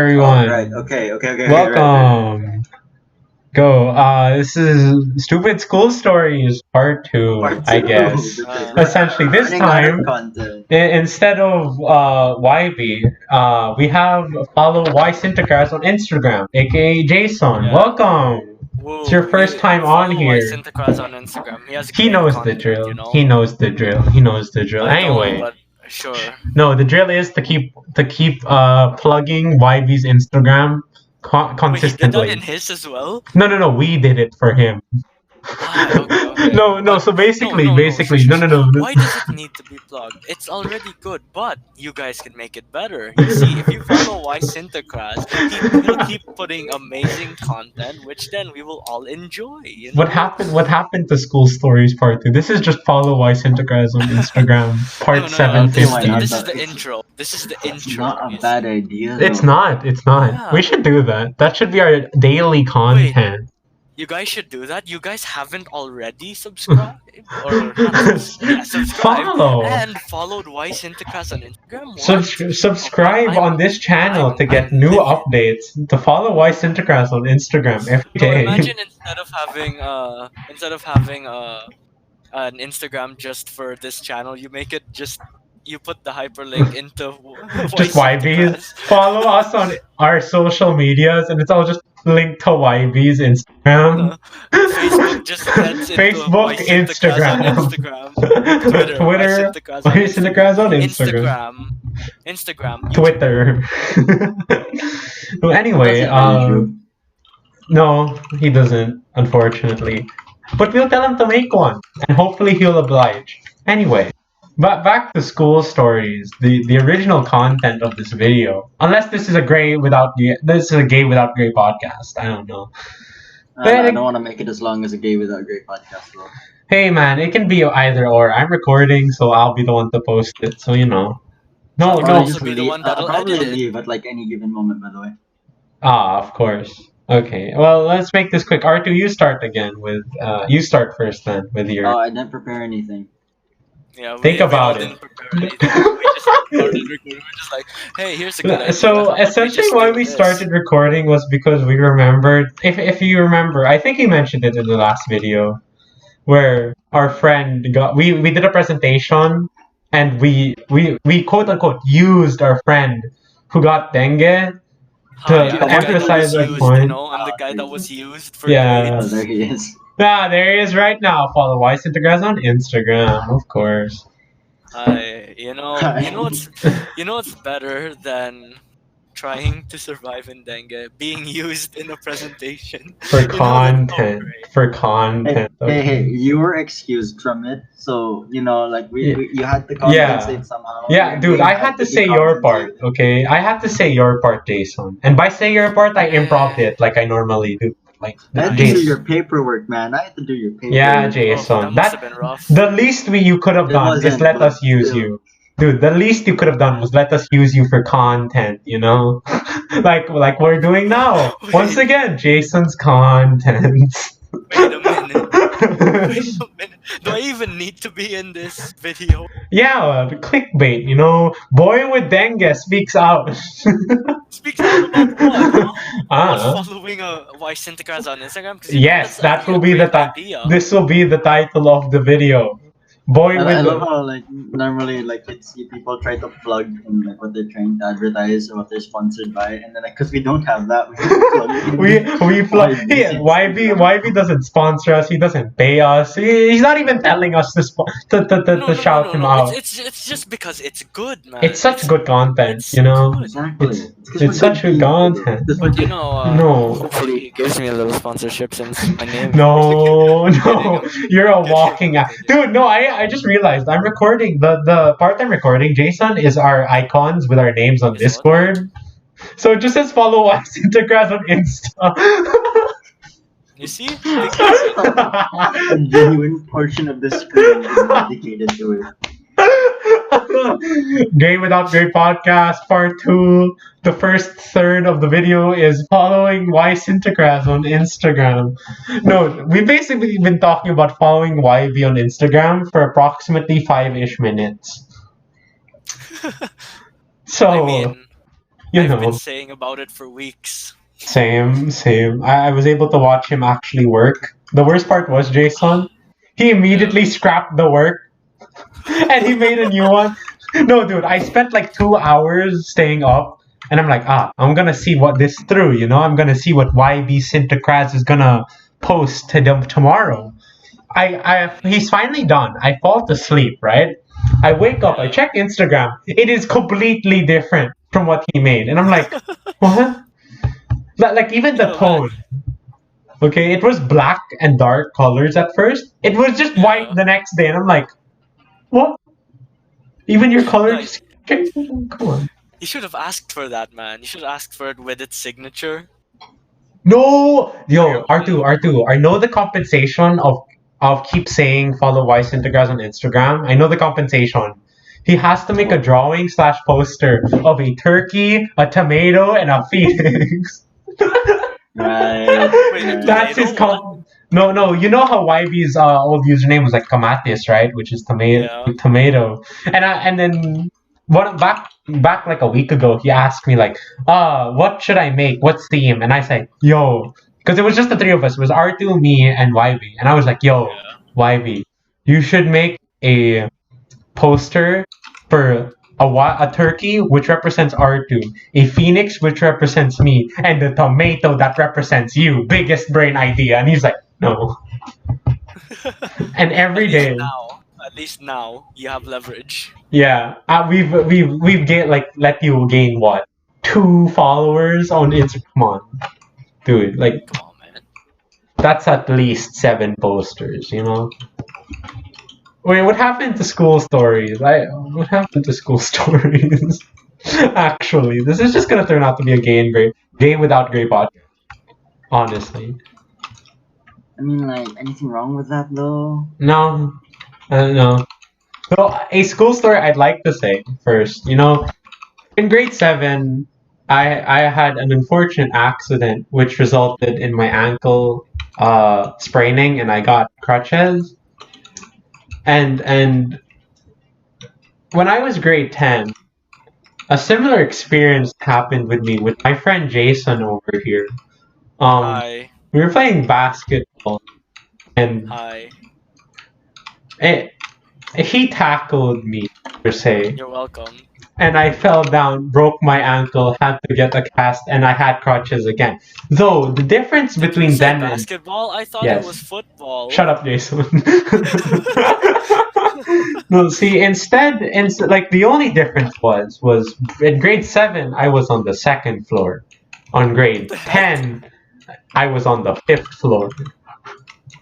everyone. Right. Okay. Right. Welcome. Go. This is Stupid School Stories Part 2, Part I two. guess. Because we're Essentially, this running out of time, content. instead of YB, we have follow Y Syntacras on Instagram, aka Jason. Yeah. Welcome. It's your Whoa, first time on follow here. Sintacraz on Instagram. He has He great knows the content, drill. you know. He knows the drill. He knows the drill. I don't, Anyway. but sure. No, the drill is to keep plugging YB's Instagram Wait, he did that consistently. in his as well? No. We did it for him. Okay. No. But So basically, no. no. Why does it need to be plugged? It's already good, but you guys can make it better. You see, if you follow Y Sintacraz, he'll keep putting amazing content, which then we will all enjoy. You know? What happened to School Stories Part 2? This is just follow Y Syntacraz on Instagram, Part No. 750. This is the intro. This is the It's intro. not a you bad see. idea. It's though. not. Yeah. We should do that. That should be our daily content. You guys should do that. You guys haven't already subscribed or subscribed Follow. and followed Y Sintacraz on Instagram. What? Subscribe on this channel to get I'm new living. updates. To follow Y Syntacraz on Instagram every No, day. imagine instead of having an Instagram just for this channel, you make it just you put the hyperlink into Just YB's. Follow us on our social medias, and it's all just linked to YB's Instagram. Facebook just heads into Facebook, Y Sintacraz on Instagram. Twitter, Y Syntacraz on Instagram. Instagram. Twitter. Well, anyway, Doesn't really do. no, he doesn't, unfortunately. But we'll tell him to make one, and hopefully he'll oblige. Anyway, but back to school stories. The original content of this video, unless this is a gay without gay podcast. I don't know. I don't want to make it as long as a gay without great podcast though. Hey man, it can be either or. I'm recording, so I'll be the one to post it. So you know. No. I'll Probably also just be the leave- one that'll I'll probably edit it. leave at like any given moment. By the way. Of course. Okay. Well, let's make this quick. R2, you start again with. You start first then with your. Oh, I didn't prepare anything. Yeah, Think about all it. didn't prepare anything. We just started recording. We're just like, hey, here's a good idea. So Why don't we essentially, just why do we this? started recording was because we remembered. If you remember, I think he mentioned it in the last video, where our friend got. We did a presentation, and we quote unquote used our friend who got dengue. To I'm the guy that emphasize was our used, point. You know, I'm the guy that was used for Yeah. Oh, grades. there he is. Ah, there he is right now. Follow Y Syntacraz on Instagram, of course. You know what's better than trying to survive in dengue, being used in a presentation. For You know, content. that's For Hey, content. hey, you were excused from it, so you know, like you had to Yeah. compensate somehow. Yeah, Your dude, game I had had to be say your part, compensated. okay? I had to say your part, Jason. And by say your part, I improv it like I normally do. Like, I had to do Jason. your paperwork, man. I had to do your paperwork. Yeah, Oh, Jason. that must have been rough. The least you could have It done is wasn't, let but us use still. you. Dude, the least you could have done was let us use you for content, you know? like we're doing now. Wait. Once again, Jason's content. Wait a minute. Wait a minute. Do I even need to be in this video? Yeah, the clickbait, you know? Boy with dengue speaks out. Speaks out about what? Ah. About following Y Sintacraz on Instagram? 'Cause, you know, Yes, that's that actually will a be the great title. idea. This will be the title of the video. Boy I with love how like normally like you'd see people try to plug in like what they're trying to advertise or what they're sponsored by, and then like because we don't have that, we can plug in. we plug. YB's YB doesn't sponsor us. He doesn't pay us. He's not even telling us to to shout him out. It's just because it's good, man. It's such good content, it's you know. good. Exactly. It's- 'cause it's we're such good people. content. This But is- you know, No. hopefully he gives me a little sponsorship since my name. No, you're a Kidding, walking I'm out. kidding. Dude, no, I just realized I'm recording the part I'm recording, Jason, is our icons with our names on Is what? Discord. So it just says follow us Instagram on Insta. You see? a genuine portion of the screen is dedicated to it. Gay Without Gay Podcast Part 2. The first third of the video is following Y Syntacraz on Instagram. No, we've basically been talking about following YB on Instagram for approximately 5-ish minutes. So, I mean, You I've been know, saying about it for weeks. same. I was able to watch him actually work. The worst part was Jason. He Yeah. immediately scrapped the work and he made a new one. No, dude, I spent like 2 hours staying up, and I'm like, I'm gonna see what this through. I'm gonna see what YB Sinterkraz is gonna post to them tomorrow. He's finally done. I fall asleep, right? I wake up, I Yeah. check Instagram. It is completely different from what he made, and I'm like, what? Like even the Yo, man. tone. Okay, it was black and dark colors at first. It was just white Yeah. the next day, and I'm like, what? Even your No, colors? Come on. you should have asked for that, man. You should have asked for it with its signature. No, For your yo, own. R2. I know the compensation of keep saying follow Wise Integras on Instagram. I know the compensation. He has to make a drawing slash poster of a turkey, a tomato, and a phoenix. Right. Wait, a Right. That's his tomato? What? No. You know how YB's old username was like Kamatis, right? Which is tomato. Yeah. Tomato. And then back like a week ago, he asked me like, what should I make? What's theme? And I said, yo, because it was just the three of us. It was R2, me, and YB. And I was like, yo, Yeah. YB, you should make a poster for a turkey which represents R2, a phoenix which represents me, and the tomato that represents you. Biggest brain idea. And he's like, no. And every day, At least now, you have leverage. yeah, we've gained like let you gain what 2 followers on Instagram. Come on, dude, like Come on, man. that's at least 7 posters. Wait, what happened to school stories? What happened to school stories? Actually, this is just gonna turn out to be a gay without gray podcast. Honestly, I mean, like, anything wrong with that though? no, I don't know. So a school story I'd like to say first. In grade 7, I had an unfortunate accident which resulted in my ankle spraining, and I got crutches. And when I was grade 10, a similar experience happened with me with my friend Jason over here. Hi. We were playing basketball, and Hi. he tackled me per se, You're welcome. and I fell down, broke my ankle, had to get a cast, and I had crutches again. Though the difference Did you between say then and basketball? I thought Yes. it was football. shut up, Jason. No, see, instead, like the only difference was in grade 7 I was on the second floor. On grade The heck? 10, I was on the 5th floor.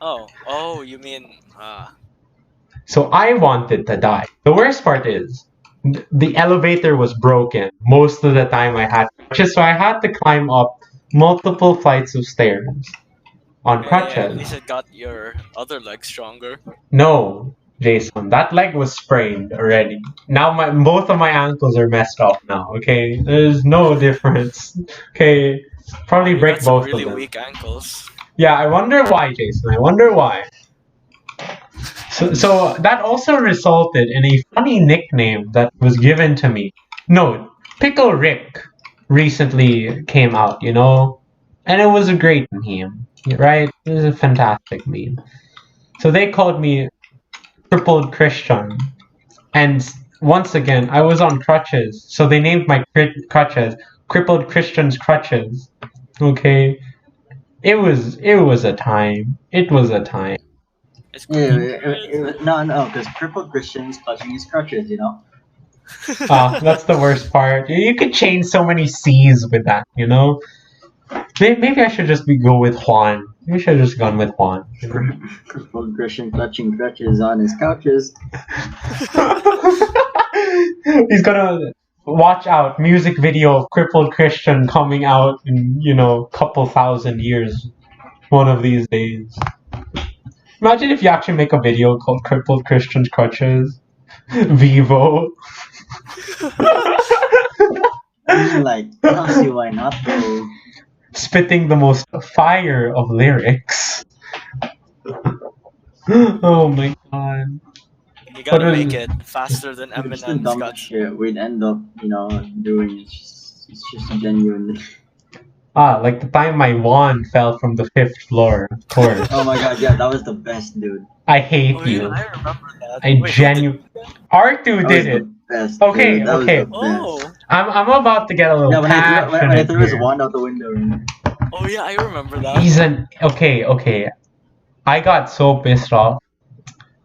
Oh, you mean So I wanted to die. The worst part is the elevator was broken. Most of the time I had crutches, so I had to climb up multiple flights of stairs on hey, at crutches. least it got your other leg stronger. No, Jason, that leg was sprained already. Now both of my ankles are messed up now. Okay, there's no difference. Okay, probably You break got some both really of them. weak ankles. Yeah, I wonder why, Jason. I wonder why. So that also resulted in a funny nickname that was given to me. No, Pickle Rick recently came out, and it was a great meme, right? It was a fantastic meme. So they called me Crippled Christian, and once again, I was on crutches, so they named my crutches Crippled Christian's Crutches. Okay, it was a time. It was a time. It's Yeah, good. no, because crippled Christians clutching his crutches. That's the worst part. You could change so many C's with that. Maybe I should just go with Juan. Maybe I should have just gone with Juan. Crippled Christian clutching crutches on his couches. He's gonna watch out. Music video of Crippled Christian coming out in couple thousand years, one of these days. Imagine if you actually make a video called Crippled Christian's Crutches. Vivo. Like, I don't see why not though. Spitting the most fire of lyrics. Oh my god. You gotta What is- make it faster than It's the Eminem's dumbest got. shit we'd end up, doing is just It's just genuinely. Like the time my wand fell from the 5th floor, of course. Oh my god, yeah, that was the best, dude. I hate Oh you. yeah, I remember that. I Wait, who did genuinely. R2 That did was it. the best. Okay, dude. That okay. was the best. Oh, I'm about to get a little Yeah, when I passionate threw his here. wand out the window. Remember? oh yeah, I remember that. He's an okay. I got so pissed off.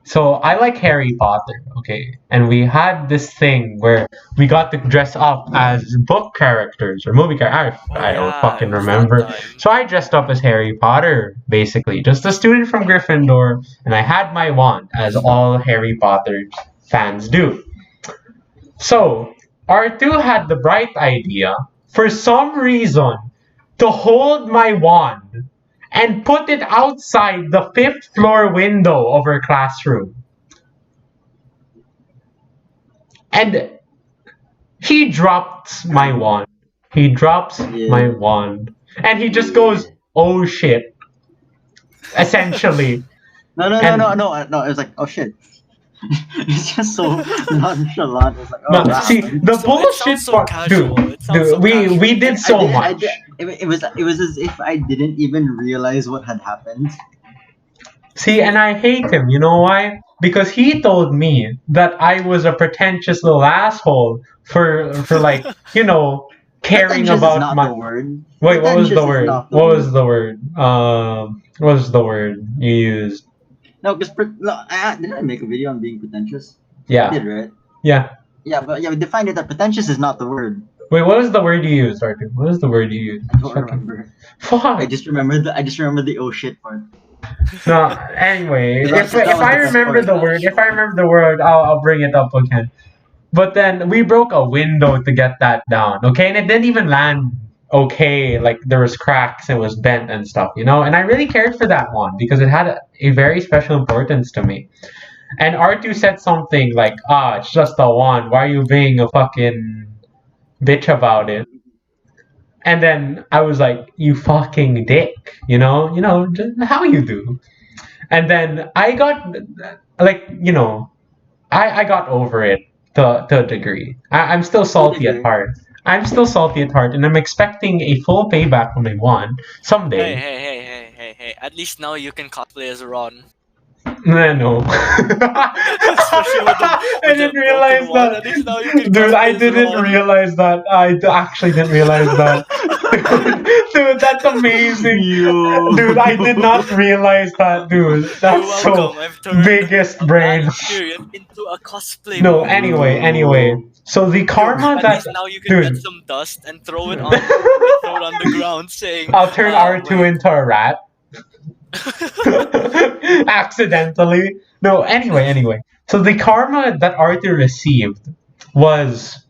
So I like Harry Potter, okay, and we had this thing where we got to dress up as book characters or movie characters. Oh, I don't yeah, fucking it was that remember. time. So I dressed up as Harry Potter, basically, just a student from Gryffindor, and I had my wand, as all Harry Potter fans do. So R2 had the bright idea, for some reason, to hold my wand and put it outside the 5th floor window of our classroom. And he drops my wand. He drops Yeah. my wand. And he just goes, oh shit. Essentially. No. It was like, oh shit. It's just so nonchalant. It's like, oh No, wow. see, the So it bullshit sounds so part, casual. dude, It sounds so we casual. did so much. It was as if I didn't even realize what had happened. See, and I hate him. You know why? Because he told me that I was a pretentious little asshole for like, caring Pretentious is about not my. the word. Wait, what was Pretentious the is word? not What was the word? What was the word you used? No, because didn't I make a video on being pretentious? I Yeah, did, right? yeah. Yeah, but yeah, we defined it that pretentious is not the word. Wait, what was the word you used, Arthur? What was the word you used? I don't remember. Fuck. I just remember the oh shit part. No. Anyway, That if was I the best remember the part. word, if I remember the word, I'll bring it up again. But then we broke a window to get that down, okay? And it didn't even land okay. Like there was cracks, and it was bent and stuff, And I really cared for that one because it had a very special importance to me. And R2 said something like, it's just a wand. Why are you being a fucking bitch about it? And then I was like, you fucking dick, just how you do. And then I got, like, I got over it to a degree. I'm still salty at heart. And I'm expecting a full payback from my wand someday. Hey. At least now you can cosplay as Ron. No. Especially with I with didn't the realize broken one. that. At least now you can Dude, I cosplay as didn't Ron. realize that. Actually didn't realize that. Dude, that's amazing. Yo. Dude, I did not realize that, dude. You're That's so welcome. I've turned biggest a brain. bad experience into a cosplay. No, movie. anyway. So the karma At that, least now you can get dude, some dust and throw it on the ground, saying, I'll turn R2 wait. into a rat. Accidentally. No, anyway. So the karma that Arthur received was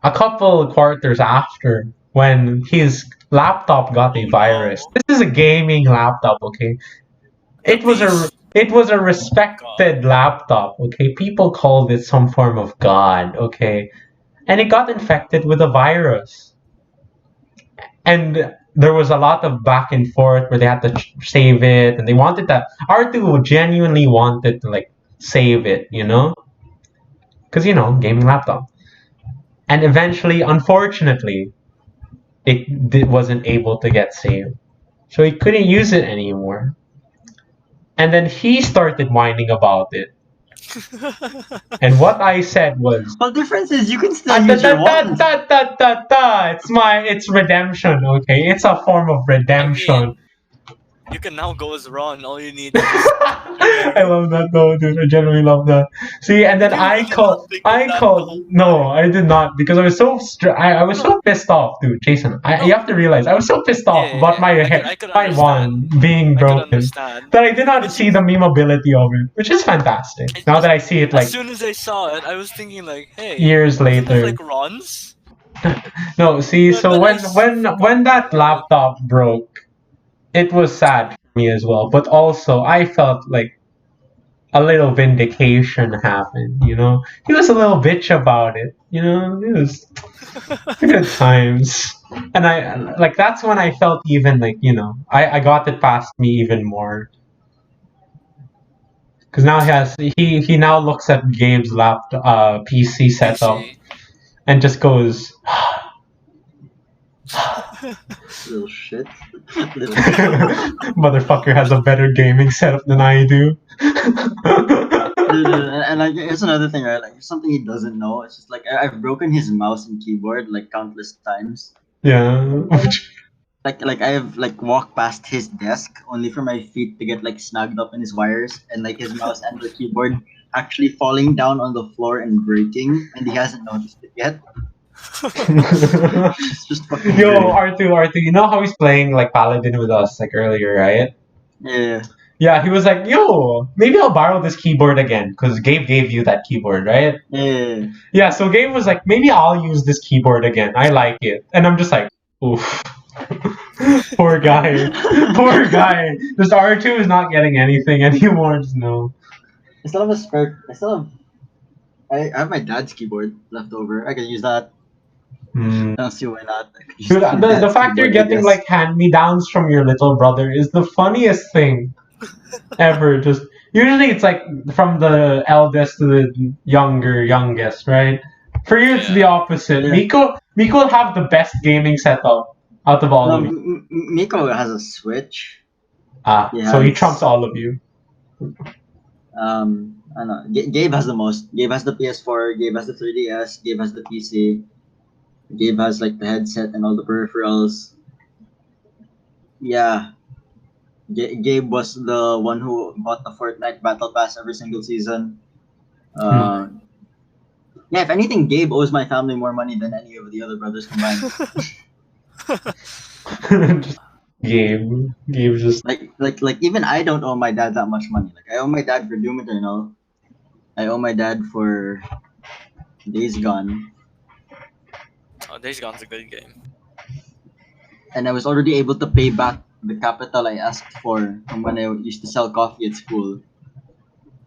a couple quarters after when his laptop got a virus. This is a gaming laptop, okay? It was a respected laptop, okay? People called it some form of god, okay? And it got infected with a virus. And there was a lot of back and forth where they had to save it, and they wanted that. R2 genuinely wanted to like save it, because gaming laptop. And eventually, unfortunately, it wasn't able to get saved, so he couldn't use it anymore. And then he started whining about it. And what I said was, Well, the difference is you can still use your wand. it's redemption, okay? It's a form of redemption. You can now go as Ron. All you need is I love that though, dude. I genuinely love that. See, and then I called. No, I did not because I was so I was so pissed off, dude. Jason, you have to realize I was so pissed off about my wand being broken that I did not see the memeability of it, which is fantastic. Now that I see it like as soon as I saw it, I was thinking like, hey, years isn't this later. like Ron's? No, see, But so then when that laptop broke, it was sad for me as well, but also I felt like a little vindication happened, He was a little bitch about it, It was good times. And I, like, that's when I felt even, like, I got it past me even more. Because now he now looks at Gabe's laptop, PC setup PC. and just goes, Little shit. Little shit. Motherfucker has a better gaming setup than I do. Dude, and like here's another thing, right? Like something he doesn't know. It's just like I've broken his mouse and keyboard like countless times. Yeah. Like I've like walked past his desk only for my feet to get like snagged up in his wires, and like his mouse and the keyboard actually falling down on the floor and breaking, and he hasn't noticed it yet. It's just fucking Yo, great. R2, you know how he's playing like Paladin with us like earlier, right? Yeah. Yeah, he was like, yo, maybe I'll borrow this keyboard again, because Gabe gave you that keyboard, right? Yeah. Yeah, so Gabe was like, maybe I'll use this keyboard again. I like it. And I'm just like, oof. Poor guy. Poor guy. This R2 is not getting anything anymore, just no. I still have a spare. I have my dad's keyboard left over. I can use that. Hmm. I don't see why not. I could use Dude, my the dad's fact you're keyboard, I getting guess. like hand-me-downs from your little brother is the funniest thing ever. Just usually it's like from the eldest to the youngest, right? For you it's the Yeah. opposite. Yeah. Miko will have the best gaming setup out of all No, of you. Miko has a Switch. So he has- trumps all of you. I don't know. Gabe has the most. Gabe has the PS4. Gabe has the 3DS. Gabe has the PC. Gabe has like the headset and all the peripherals. Yeah. Gabe was the one who bought the Fortnite Battle Pass every single season. Yeah, if anything, Gabe owes my family more money than any of the other brothers combined. Just Gabe just like even I don't owe my dad that much money. Like I owe my dad for Doom Eternal. I owe my dad for Days Gone, Oh, Days Gone's a good game. and I was already able to pay back the capital I asked for from when I used to sell coffee at school.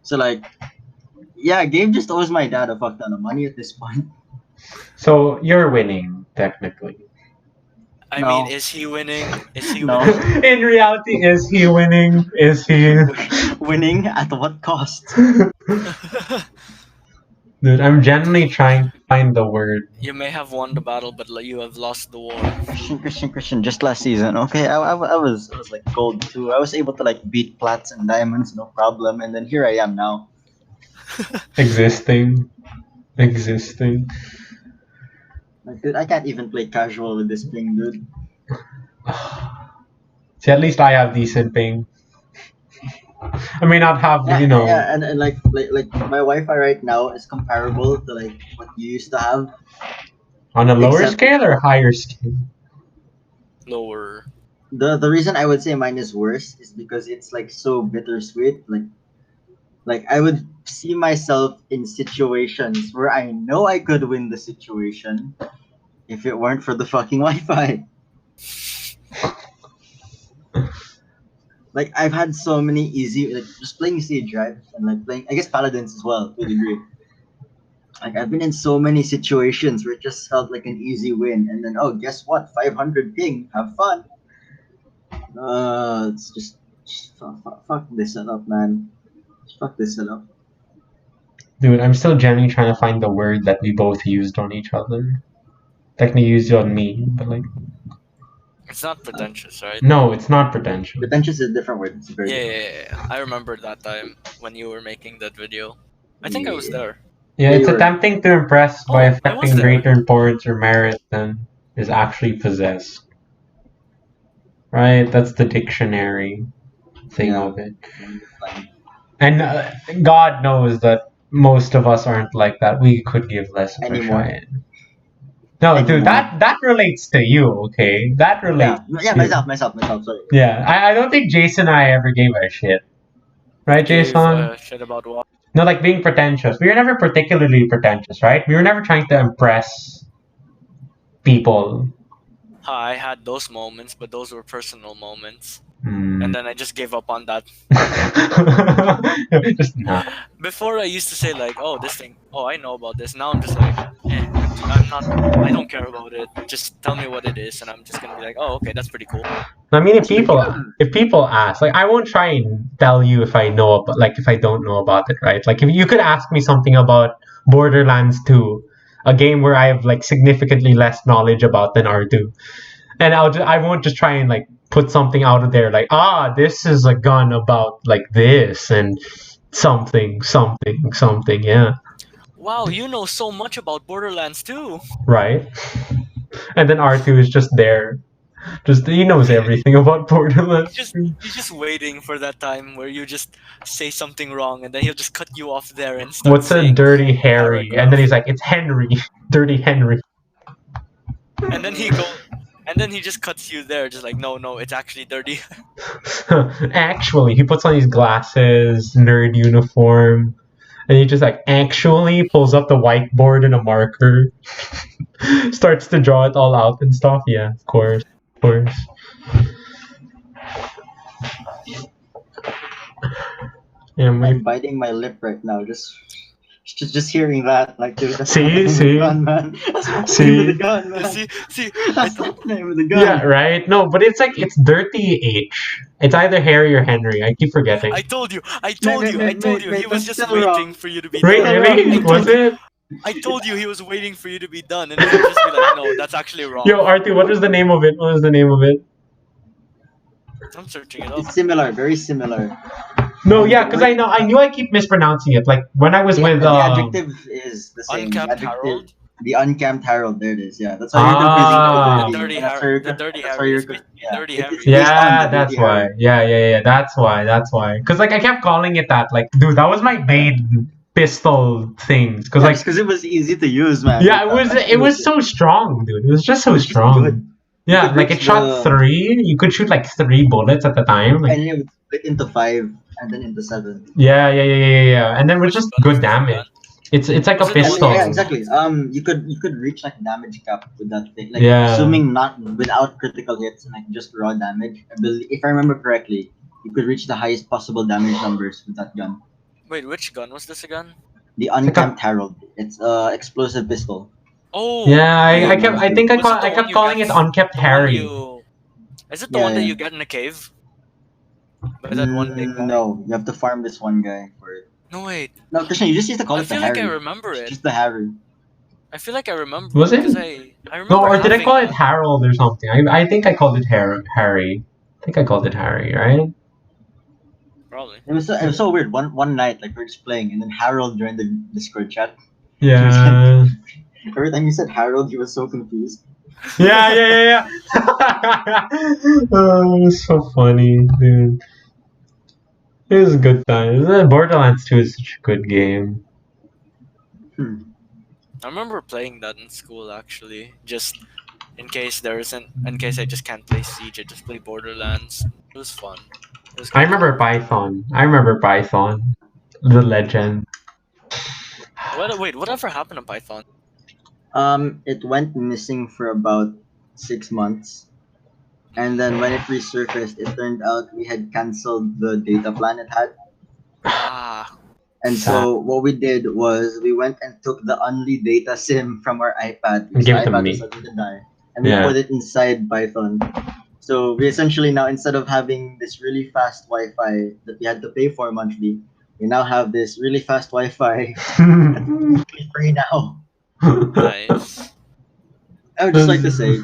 So like, yeah, Gabe just owes my dad a fuck ton of money at this point. so you're winning, technically. I No. mean, is he winning? Is he No. winning? In reality, is he winning? Is he Winning at what cost? Dude, I'm genuinely trying to find the word. You may have won the battle, but you have lost the war. Christian, just last season. Okay, I was like gold too. I was able to like beat plats and diamonds, no problem. And then here I am now. Existing. Like, dude, I can't even play casual with this thing, dude. See, at least I have decent ping. I may not have, Yeah, you know. yeah, and like my Wi-Fi right now is comparable to like what you used to have. On a lower Except- scale or higher scale? Lower. The reason I would say mine is worse is because it's like so bittersweet. Like I would see myself in situations where I know I could win the situation if it weren't for the fucking Wi-Fi. Like I've had so many easy like just playing Siege, right? And like playing I guess Paladins as well to a degree. Like I've been in so many situations where it just felt like an easy win, and then oh guess what? 500 ping, have fun. It's just fuck this setup, man. Fuck this setup. Dude, I'm still genuinely trying to find the word that we both used on each other. Technically used on me, but like, It's not pretentious, right? no, it's not pretentious. Pretentious is a different word. It's very Yeah. I remember that time when you were making that video. I think I was there. Yeah, Yeah, it's you were- attempting to impress by Oh, I was affecting there. greater importance or merit than is actually possessed. Right? That's the dictionary thing Yeah. of it. Like, And God knows that most of us aren't like that. We could give less of Anymore. a shit. No, dude, Anymore. that relates to you, okay? That relates. yeah, myself. Sorry. Yeah, I don't think Jason and I ever gave a shit. Right, Gave Jason? shit about what? No, like being pretentious. We were never particularly pretentious, right? We were never trying to impress people. I had those moments, but those were personal moments. Hmm. And then I just gave up on that. Just nah. Before I used to say like, oh, this thing, oh, I know about this. Now I'm just like, I don't care about it. Just tell me what it is, and I'm just gonna be like, oh, okay, that's pretty cool. I mean, if people ask, like, I won't try and tell you if I know about, like, if I don't know about it, right? Like, if you could ask me something about Borderlands 2, a game where I have like significantly less knowledge about than R2, and I won't just try and like put something out of there like this is a gun about like this and something yeah, Wow, you know so much about Borderlands too. right. And then R2 is just there, just he knows everything about Borderlands. He's just waiting for that time where you just say something wrong, and then he'll just cut you off there and start What's a saying dirty Harry? paragraph. And then he's like, it's Henry, dirty Henry. And then he just cuts you there, just like no, it's actually dirty. Actually, he puts on his glasses, nerd uniform, and he just like actually pulls up the whiteboard and a marker, starts to draw it all out and stuff. Yeah, of course. Yeah, I'm biting my lip right now, just hearing that. Like, dude, that's See? not the name of See? the gun, man. That's not the See? name of the gun, man. See, That's not the name of the gun. Yeah, right? No, but it's like, it's dirty H. It's either Harry or Henry. I keep forgetting. I told you. Mate, He was that's just still waiting wrong. for you to be Wait, done. really? Was it? I told you he was waiting for you to be done, and then you just be like, no, that's actually wrong. Yo, Artie, what was the name of it? What was the name of it? I'm searching it up. It's similar, very similar. No, yeah, because I knew I keep mispronouncing it. Like, when I was Yeah, with, but the adjective is the same. Uncapped The adjective- Harold? The uncapped Harold, there it is. Yeah, that's why Ah. you're The dirty confusing Harry. The dirty Harry. It's dirty Harry. It's based on yeah, the that's dirty why. Harry. Yeah, that's why. Because, like, I kept calling it that. Like, dude, that was my main pistol things. Because, like, because it was easy to use, man. yeah, it was so strong, dude. It was just so It was just strong. good. Yeah, could like, it reach shot the- 3. You could shoot, like, 3 bullets at the time. Like, And it would split into 5 and then into 7. yeah. And then with just good damage. It's like a Was it the one- pistol. Yeah, exactly. You could reach like damage cap with that thing. Like Yeah. assuming not without critical hits and like just raw damage. If I remember correctly, you could reach the highest possible damage numbers with that gun. Wait, which gun was this again? The uncapped Harold. It's explosive pistol. Oh. Yeah, I wait, kept I think I Was it the kept one you calling get- it Unkept the one Harry. Is it the Yeah, one that yeah. you get in a cave? By that one big guy? No, you have to farm this one guy for it. No, wait. No, Krishna, you just used to call I it the feel like Harry. I remember It's it. just the Harry. I feel like I remember. Was it? Because I remember. No, or did I having call it that. Harold or something? I think I called it Harry. I think I called it Harry, right? Probably. It was so weird. One night, like we were just playing, and then Harold joined the Discord chat. Yeah. Every time you said Harold, he was so confused. Yeah. Oh, it was so funny, dude. It was a good time. Borderlands 2 is such a good game. I remember playing that in school actually. Just in case I just can't play Siege, I just play Borderlands. It was fun. It was I good. remember Python. The legend. Wait, whatever happened to Python? It went missing for about 6 months, and then when it resurfaced, it turned out we had canceled the data plan it had. Ah, And so what we did was we went and took the only data sim from our iPad. because Give the it to iPad me. was starting to die, and we Yeah. put it inside Python. So we essentially now, instead of having this really fast Wi-Fi that we had to pay for monthly, we now have this really fast Wi-Fi free now. nice. I would just like to say,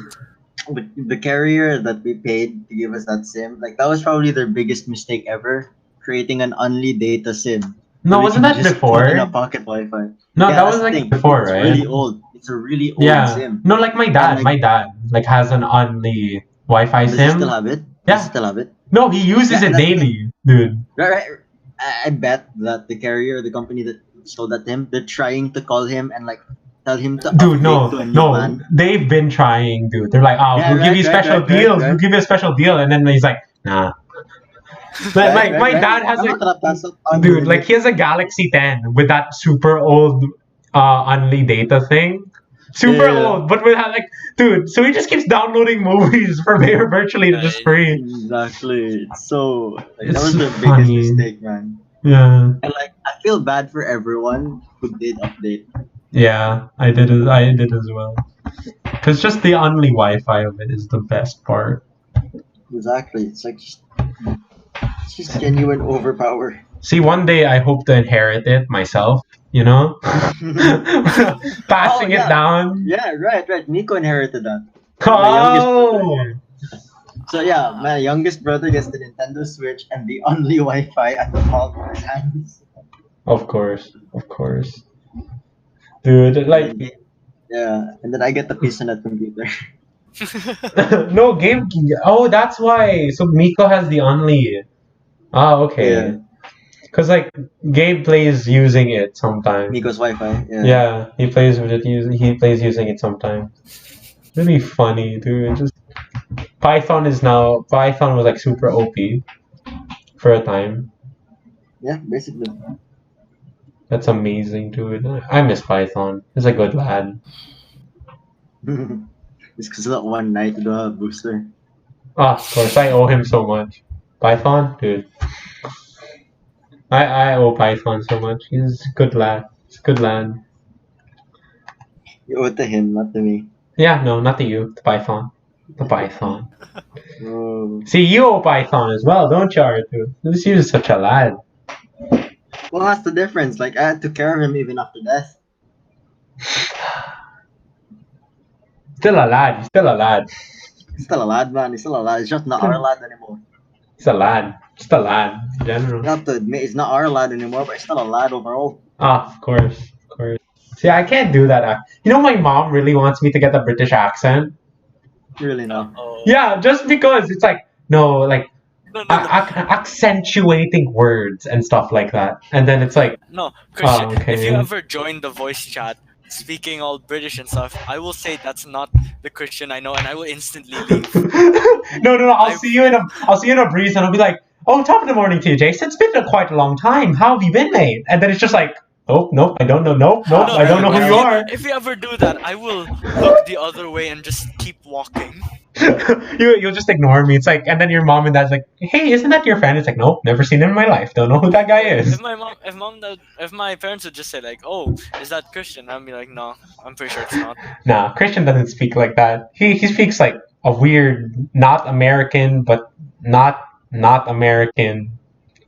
the carrier that we paid to give us that SIM, like that was probably their biggest mistake ever, creating an only data SIM. No, we wasn't can that just before? put in a pocket Wi-Fi. No, Yeah, that was that's the like thing. before, It's right? really old. It's a really old Yeah. SIM. No, like my dad. And, My dad like has an only Wi-Fi Does he sim. still have it? Yeah. Does he still have it? No, he uses Yeah, it that's the daily, dude. Right. I bet that the carrier, the company that sold that to him, they're trying to call him and like tell him to Dude, upgrade to a new no, plan. they've been trying, dude. They're like, Yeah, we'll give you special deals. right. We'll give you a special deal, and then he's like, nah. But my dad has I'm a not gonna pass up on dude, the- like he has a Galaxy 10 with that super old only data thing. Super Yeah. old, but with like, dude, so he just keeps downloading movies for virtually just free. Exactly. It's so like, It's that was the funny. biggest mistake, man. Yeah, And like I feel bad for everyone who did update. yeah, I did as well. Cause just the only Wi-Fi of it is the best part. Exactly. It's just genuine overpower. See, one day I hope to inherit it myself. You know, passing Oh, yeah. it down. Yeah, right. Nico inherited that. My youngest brother. Oh, So yeah, my youngest brother gets the Nintendo Switch and the only Wi-Fi at the palm of his hands. of course, of course, dude. And Like, then and then I get the piece on that computer. no game. Oh, that's why. So Miko has the only. Ah, okay. Yeah, Cause like Gabe plays using it sometimes. Miko's Wi-Fi. Yeah. Yeah, he plays with it. He plays using it sometimes. Really funny, dude. Just Python was like super OP for a time. Yeah, basically. That's amazing, dude. I miss Python. He's a good lad. Just because that one night you don't have a booster. Ah, of course, I owe him so much. Python, dude. I owe Python so much. He's a good lad. He's a good lad. You owe it to him, not to me. Yeah, no, not to you. The Python. The Python. Oh. See, you owe Python as well, don't you, Arthur? This is such a lad. Well, that's the difference. Like, I took care of him even after death. Still a lad. He's still a lad. He's still a lad, man. He's still a lad. He's just not our lad anymore. He's a lad. Just a lad in general. You have to admit, he's not our lad anymore, but he's still a lad overall. Ah, of course. Of course. See, I can't do that. You know, my mom really wants me to get the British accent. Really, no. Oh. Yeah, just because it's like, no, like, No, no, no. accentuating words and stuff like that. And then it's like, No, Christian, okay. if you ever join the voice chat speaking all British and stuff, I will say that's not the Christian I know and I will instantly leave. no, I'll see you in a breeze and I'll be like, oh, top of the morning to you, Jason. It's been quite a long time. How have you been, mate? And then it's just like, nope, I don't know, nope, I don't know who you are. If you ever do that, I will look the other way and just keep walking. You'll just ignore me. It's like, and then your mom and dad's like, hey, isn't that your friend? It's like, nope, never seen him in my life. Don't know who that guy is. If my parents would just say like, oh, is that Christian? I'd be like, no, I'm pretty sure it's not. Nah, Christian doesn't speak like that. He speaks like a weird, not American, but not American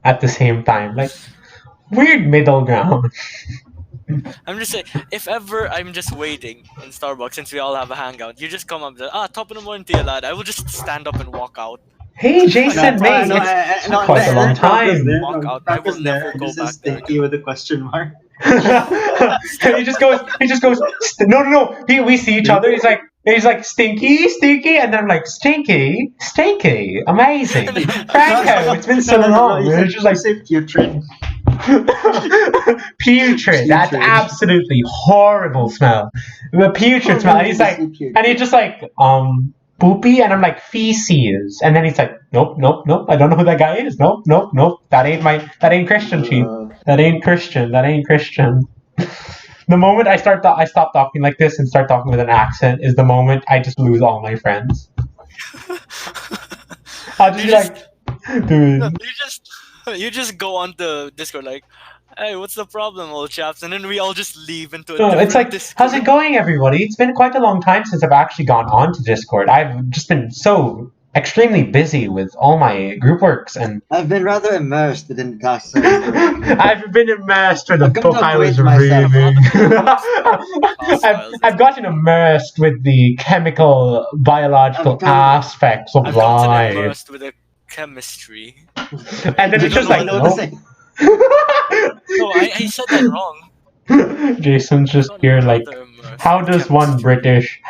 at the same time. Like, weird middle ground. I'm just saying, if ever I'm just waiting in Starbucks since we all have a hangout, you just come up and top of the morning to you, lad. I will just stand up and walk out. Hey, Jason, mate, it's quite a long time. Walk out. I will never go back there. Stinky with a question mark. he just goes. No. We see each other. He's like stinky, and then I'm like stinky, amazing, Franco. It's been so long. You It's just like say putrid. putrid. That's absolutely horrible smell. The putrid smell. And he's like, just like poopy, and I'm like feces, and then he's like, nope. I don't know who that guy is. Nope. That ain't Christian, chief. That ain't Christian. The moment I stop talking like this and start talking with an accent is the moment I just lose all my friends. I'll just be like, dude. You just go on the Discord like, hey, what's the problem, old chaps? And then we all just leave into a No, different it's like, Discord. how's it going, everybody? It's been quite a long time since I've actually gone on to Discord. I've just been so extremely busy with all my group works, and I've been rather immersed within the task. I've been immersed with the I've come book to I was avoid myself. reading. I've gotten immersed with the chemical, biological aspects of I've gotten life. immersed with the chemistry. And then it's just like, know what to say. No, I said that wrong. Jason's just here like, how does one British,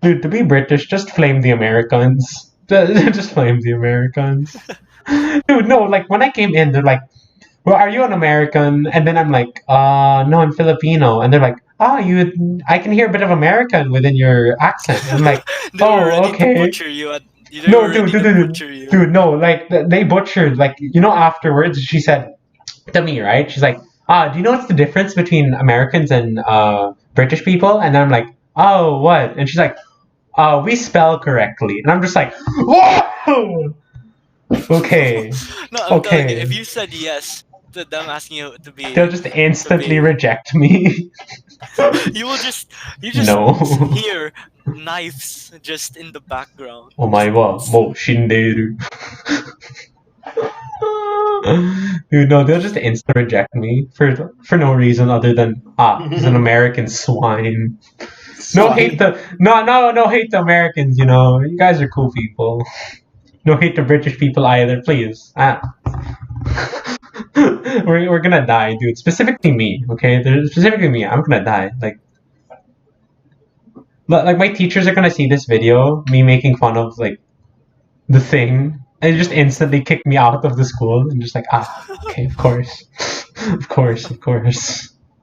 dude, to be British, just flame the Americans. Just flame the Americans. Dude, no, like when I came in, they're like, well, are you an American? And then I'm like, no, I'm Filipino. And they're like, I can hear a bit of American within your accent. I'm like, okay. No, dude, no, like they butchered, like, you know, afterwards she said to me, right? She's like, do you know what's the difference between Americans and British people? And then I'm like, oh, what? And she's like, we spell correctly. And I'm just like, whoa! Okay. No, I'm telling you, if you said yes to them asking you to be, they'll just instantly reject me. you just No. hear knives just in the background. Omae mo shinderu. Dude, no, they'll just insta reject me for no reason other than he's an American swine. No hate to no hate to Americans. You know, you guys are cool people. No hate to British people either, please. We're gonna die, dude. Specifically me, okay? Specifically me. I'm gonna die. Like my teachers are gonna see this video, me making fun of like the thing, and just instantly kick me out of the school, and just like okay, of course, of course.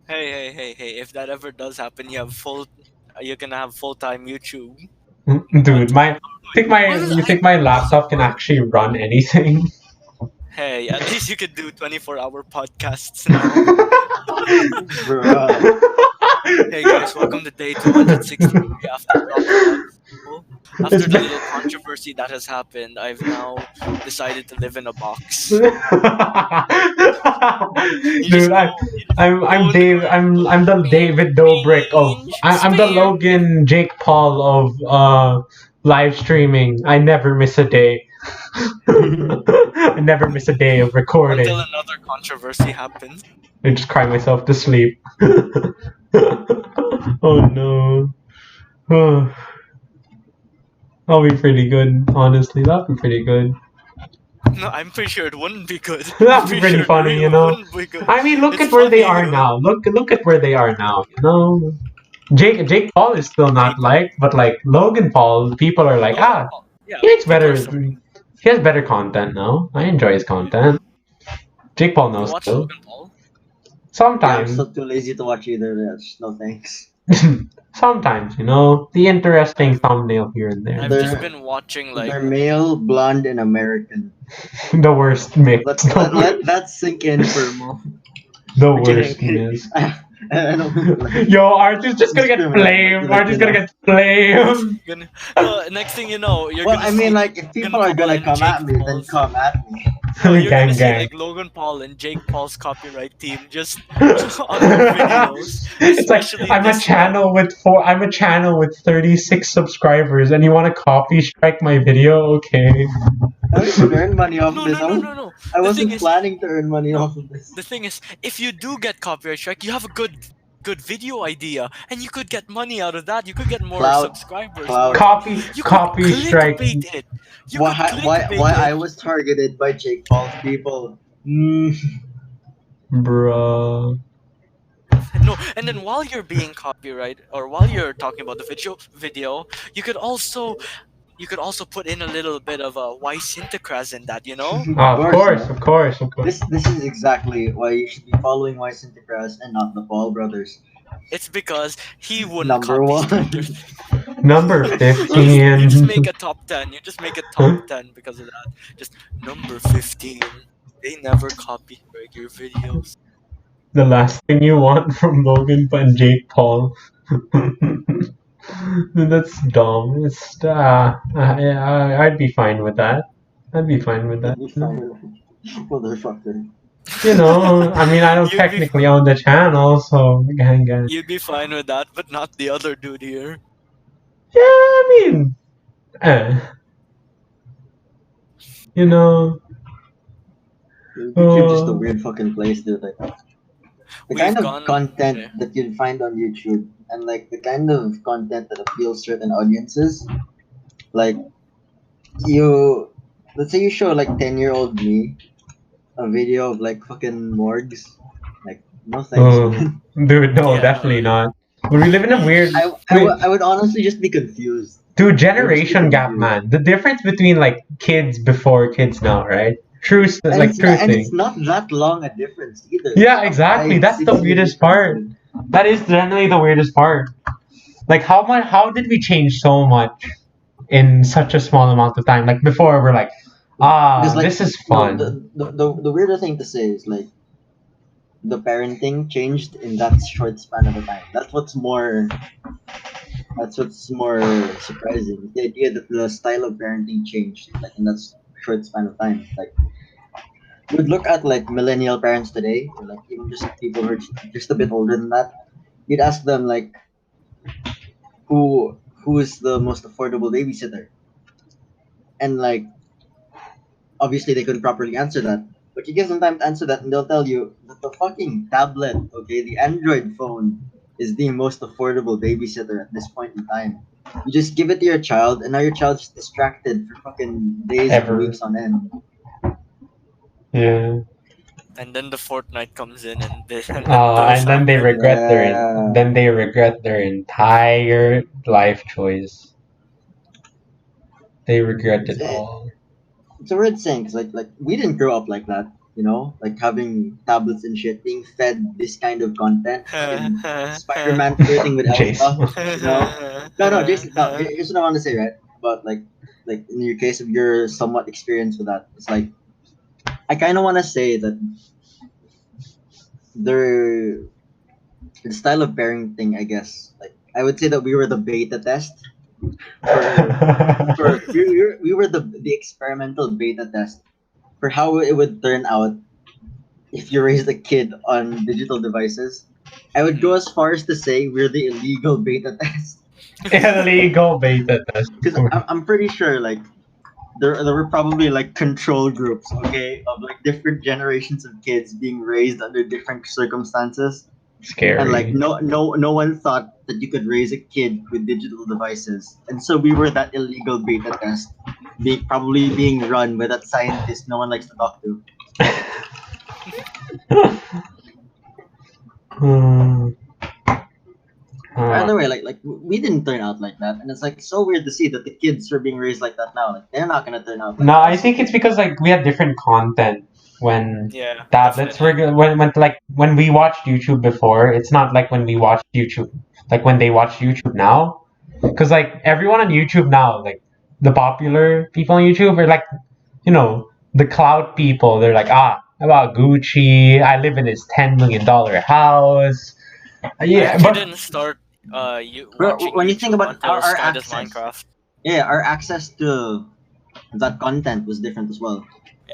Hey! If that ever does happen, you're gonna have full-time YouTube. Dude, Well, you think my laptop can actually run anything? Hey, at least you could do 24-hour podcasts now. Bruh. Hey guys, welcome to day 263 after dropping out of school. After It's the been- little controversy that has happened, I've now decided to live in a box. Dude, I'm Dave. I'm the David Dobrik of. I'm the Logan Jake Paul of live streaming. I never miss a day. I never miss a day of recording. Until another controversy happens. I just cry myself to sleep. Oh no. That'll be pretty good, honestly. That'll be pretty good. No, I'm pretty sure it wouldn't be good. That'd be pretty funny, you know. Wouldn't be good. I mean, look It's at where they funny, are though. now. Look at where they are now. You know, Jake Paul is still not liked, but like Logan Paul, people are like, Yeah, he makes people better. are so- He has better content now. I enjoy his content. Jake Paul You knows watch still. Logan Paul? Yeah, I'm Sometimes, still too lazy to watch either. Yes, no thanks. sometimes, you know, the interesting thumbnail here and there. I've They're- just been watching like They're male, blonde, and American. The worst mix. Let that sink in for a moment. The I'm kidding, worst I'm kidding. mix. I don't like, Yo, Arthur's just gonna get flamed. Arthur's gonna get flamed. gonna, next thing you know, you're well, gonna I mean, see like, if people are gonna come at me, then come at me. you're Gang, gonna see gang. like Logan Paul and Jake Paul's copyright team just on their videos. It's like Especially I'm a this channel with 36 subscribers, and you want to copy strike my video? Okay. I should earn money off No, this. no. I The wasn't thing is- planning to earn money off of this. The thing is, if you do get copyright strike, you have a good video idea, and you could get money out of that. You could get more Clout. subscribers. Clout. more- Copy You copy could strike. clickbait it. You Why, could why, clickbait why it. I was targeted by Jake Paul's people? Bruh. No, and then while you're being copyright or while you're talking about the video, you could also put in a little bit of a why Sinterkras in that, you know? Of course. This is exactly why you should be following Why Sinterkras and not the Paul brothers. It's because he wouldn't Number copy one. strike their thing. Number You 15. just make a top 10. You just make a top 10 because of that. Just number 15. They never copy strike your videos. The last thing you want from Logan and Jake Paul. That's dumb. I'd be fine with that. I'd be fine with that. You motherfucker. You know, I mean, I don't You'd be technically own the channel, so gang. You'd be fine with that, but not the other dude here. Yeah, I mean, you know, YouTube's just a weird fucking place, dude. Like, the We've kind of gone- content yeah. that you'd find on YouTube and like the kind of content that appeals certain audiences, like let's say you show like 10-year-old me a video of like fucking morgues, like no thanks. Oh. man. dude, no, Yeah. definitely not. But we live in a weird, I would honestly just be confused. dude, generation gap, man. The difference between like kids before, kids now, right? True, And, like it's, true and thing. it's not that long a difference either. Yeah, It's exactly. 5, That's the 6 weirdest years part. difference. That is generally the weirdest part. Like how did we change so much in such a small amount of time? Like before we're like, Because, like, this is no, fun. the weirder thing to say is like the parenting changed in that short span of a time. That's what's more surprising. The idea that the style of parenting changed like in that short span of time. Like you would look at like millennial parents today, or like even just people who are just a bit older than that. You'd ask them like who is the most affordable babysitter? And like obviously they couldn't properly answer that. But you give them time to answer that and they'll tell you that the fucking tablet, okay, the Android phone is the most affordable babysitter at this point in time. You just give it to your child, and now your child's distracted for fucking days and Ever. weeks on end. Yeah. And then the fortnight comes in, and then those And then they happen. regret Yeah. their entire life choice. They regret It's, it all. it's a weird thing, 'cause like we didn't grow up like that, you know, like having tablets and shit, being fed this kind of content, fucking Spider-Man flirting with Elsa, Jason. you know. No, Jason, no. Here's what I want to say, right? But like in your case, if you're somewhat experienced with that, it's like I kind of want to say that their the style of parenting, I guess, like I would say that we were the beta test for we were the experimental beta test for how it would turn out if you raised a kid on digital devices. I would go as far as to say we're the illegal beta test Illegal beta test. because I'm pretty sure like there were probably like control groups, okay, of like different generations of kids being raised under different circumstances, and like Scary. no one thought that you could raise a kid with digital devices, and so we were that illegal beta test, probably being run by that scientist no one likes to talk to. Hmm. By the way, like we didn't turn out like that, and it's like so weird to see that the kids are being raised like that now. Like they're not gonna turn out like No, I us. think it's because like we had different content when Yeah. tablets were when we watched YouTube before. It's not like when we watched YouTube, like when they watch YouTube now, because like everyone on YouTube now, like the popular people on YouTube are like, the clout people. They're like, about Gucci. I live in his $10 million house. I Yeah, actually but didn't start you Bro, watching when you think YouTube about until our Sky does access, Minecraft. yeah, our access to that content was different as well.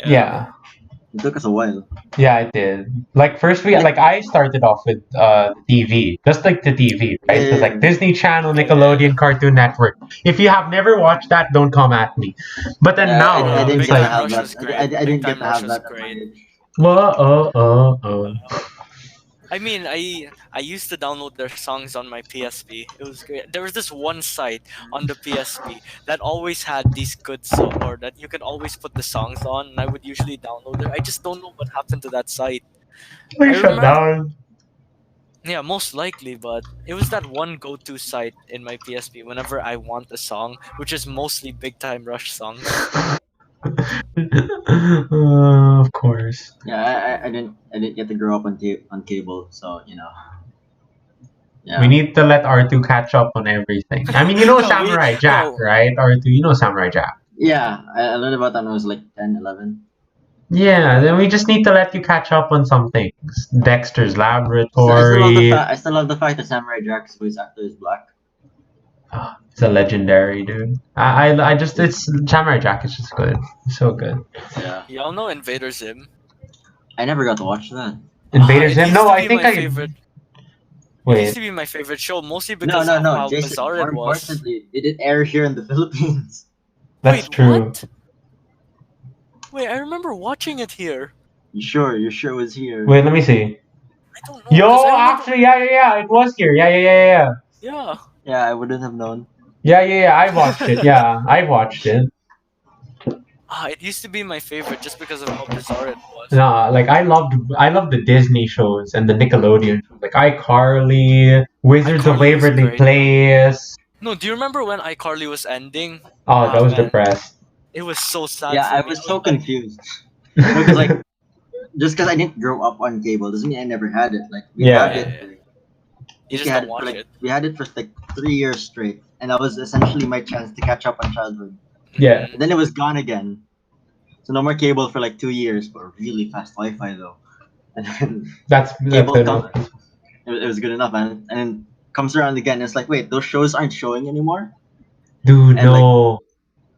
yeah. It took us a while. Yeah, I did. Like first I started off with TV, just like the TV, right? It was like Yeah. Disney Channel, Yeah. Nickelodeon, Cartoon Network. If you have never watched that, don't come at me. But then Yeah, now I didn't it's Big get to like, Time have Rush that. was great. I Big didn't get Time to Rush have was that at my great. age. oh. I mean, I used to download their songs on my PSP. It was great. There was this one site on the PSP that always had these good or that you could always put the songs on, and I would usually download it. I just don't know what happened to that site. We I shut remember, down. yeah, most likely, but it was that one go-to site in my PSP whenever I want a song, which is mostly Big Time Rush songs. Of course. Yeah, I didn't get to grow up on cable, so you know. We Yeah. need to let R2 catch up on everything. I mean, No, Samurai Jack, right? R2, Samurai Jack. Yeah, I learned about that when I was like 10, 11. Yeah, then we just need to let you catch up on some things. Dexter's So Laboratory. I still love the fact that Samurai Jack's voice actor is black. It's a legendary dude. It's Samurai Jack is just good. It's so good. Yeah. y'all know Invader Zim. I never got to watch that. Invader It Zim. used No, to I be think my I. favorite. It Wait. used to be my favorite show, mostly No, because no, of no, how Jason. bizarre More it was. importantly, it didn't air here in the Philippines. That's Wait, true. what? Wait, I remember watching it here. You sure? Your show is here. Wait, let me see. I don't know. 'cause Yo, I remember- actually, yeah, it was here. Yeah. Yeah. Yeah, I wouldn't have known. Yeah, I watched it. Yeah, I watched it. It used to be my favorite just because of how bizarre it was. Nah, like I loved the Disney shows and the Nickelodeon shows, like iCarly, Wizards of iCarly was Waverly great. Place. No, do you remember when iCarly was ending? Oh, that was man. depressed. It was so sad. Yeah, for I me. was so like, confused. Because like, just because I didn't grow up on cable doesn't mean I never had it. Like we Yeah. had it. Yeah. We You just had don't it for watch like it. we had it for like 3 years straight, and that was essentially my chance to catch up on childhood. Yeah. And then it was gone again. So no more cable for like 2 years, but really fast Wi-Fi though. And then That's cable enough. it was good enough, man. And then comes around again. It's like, wait, those shows aren't showing anymore. Dude, And, no.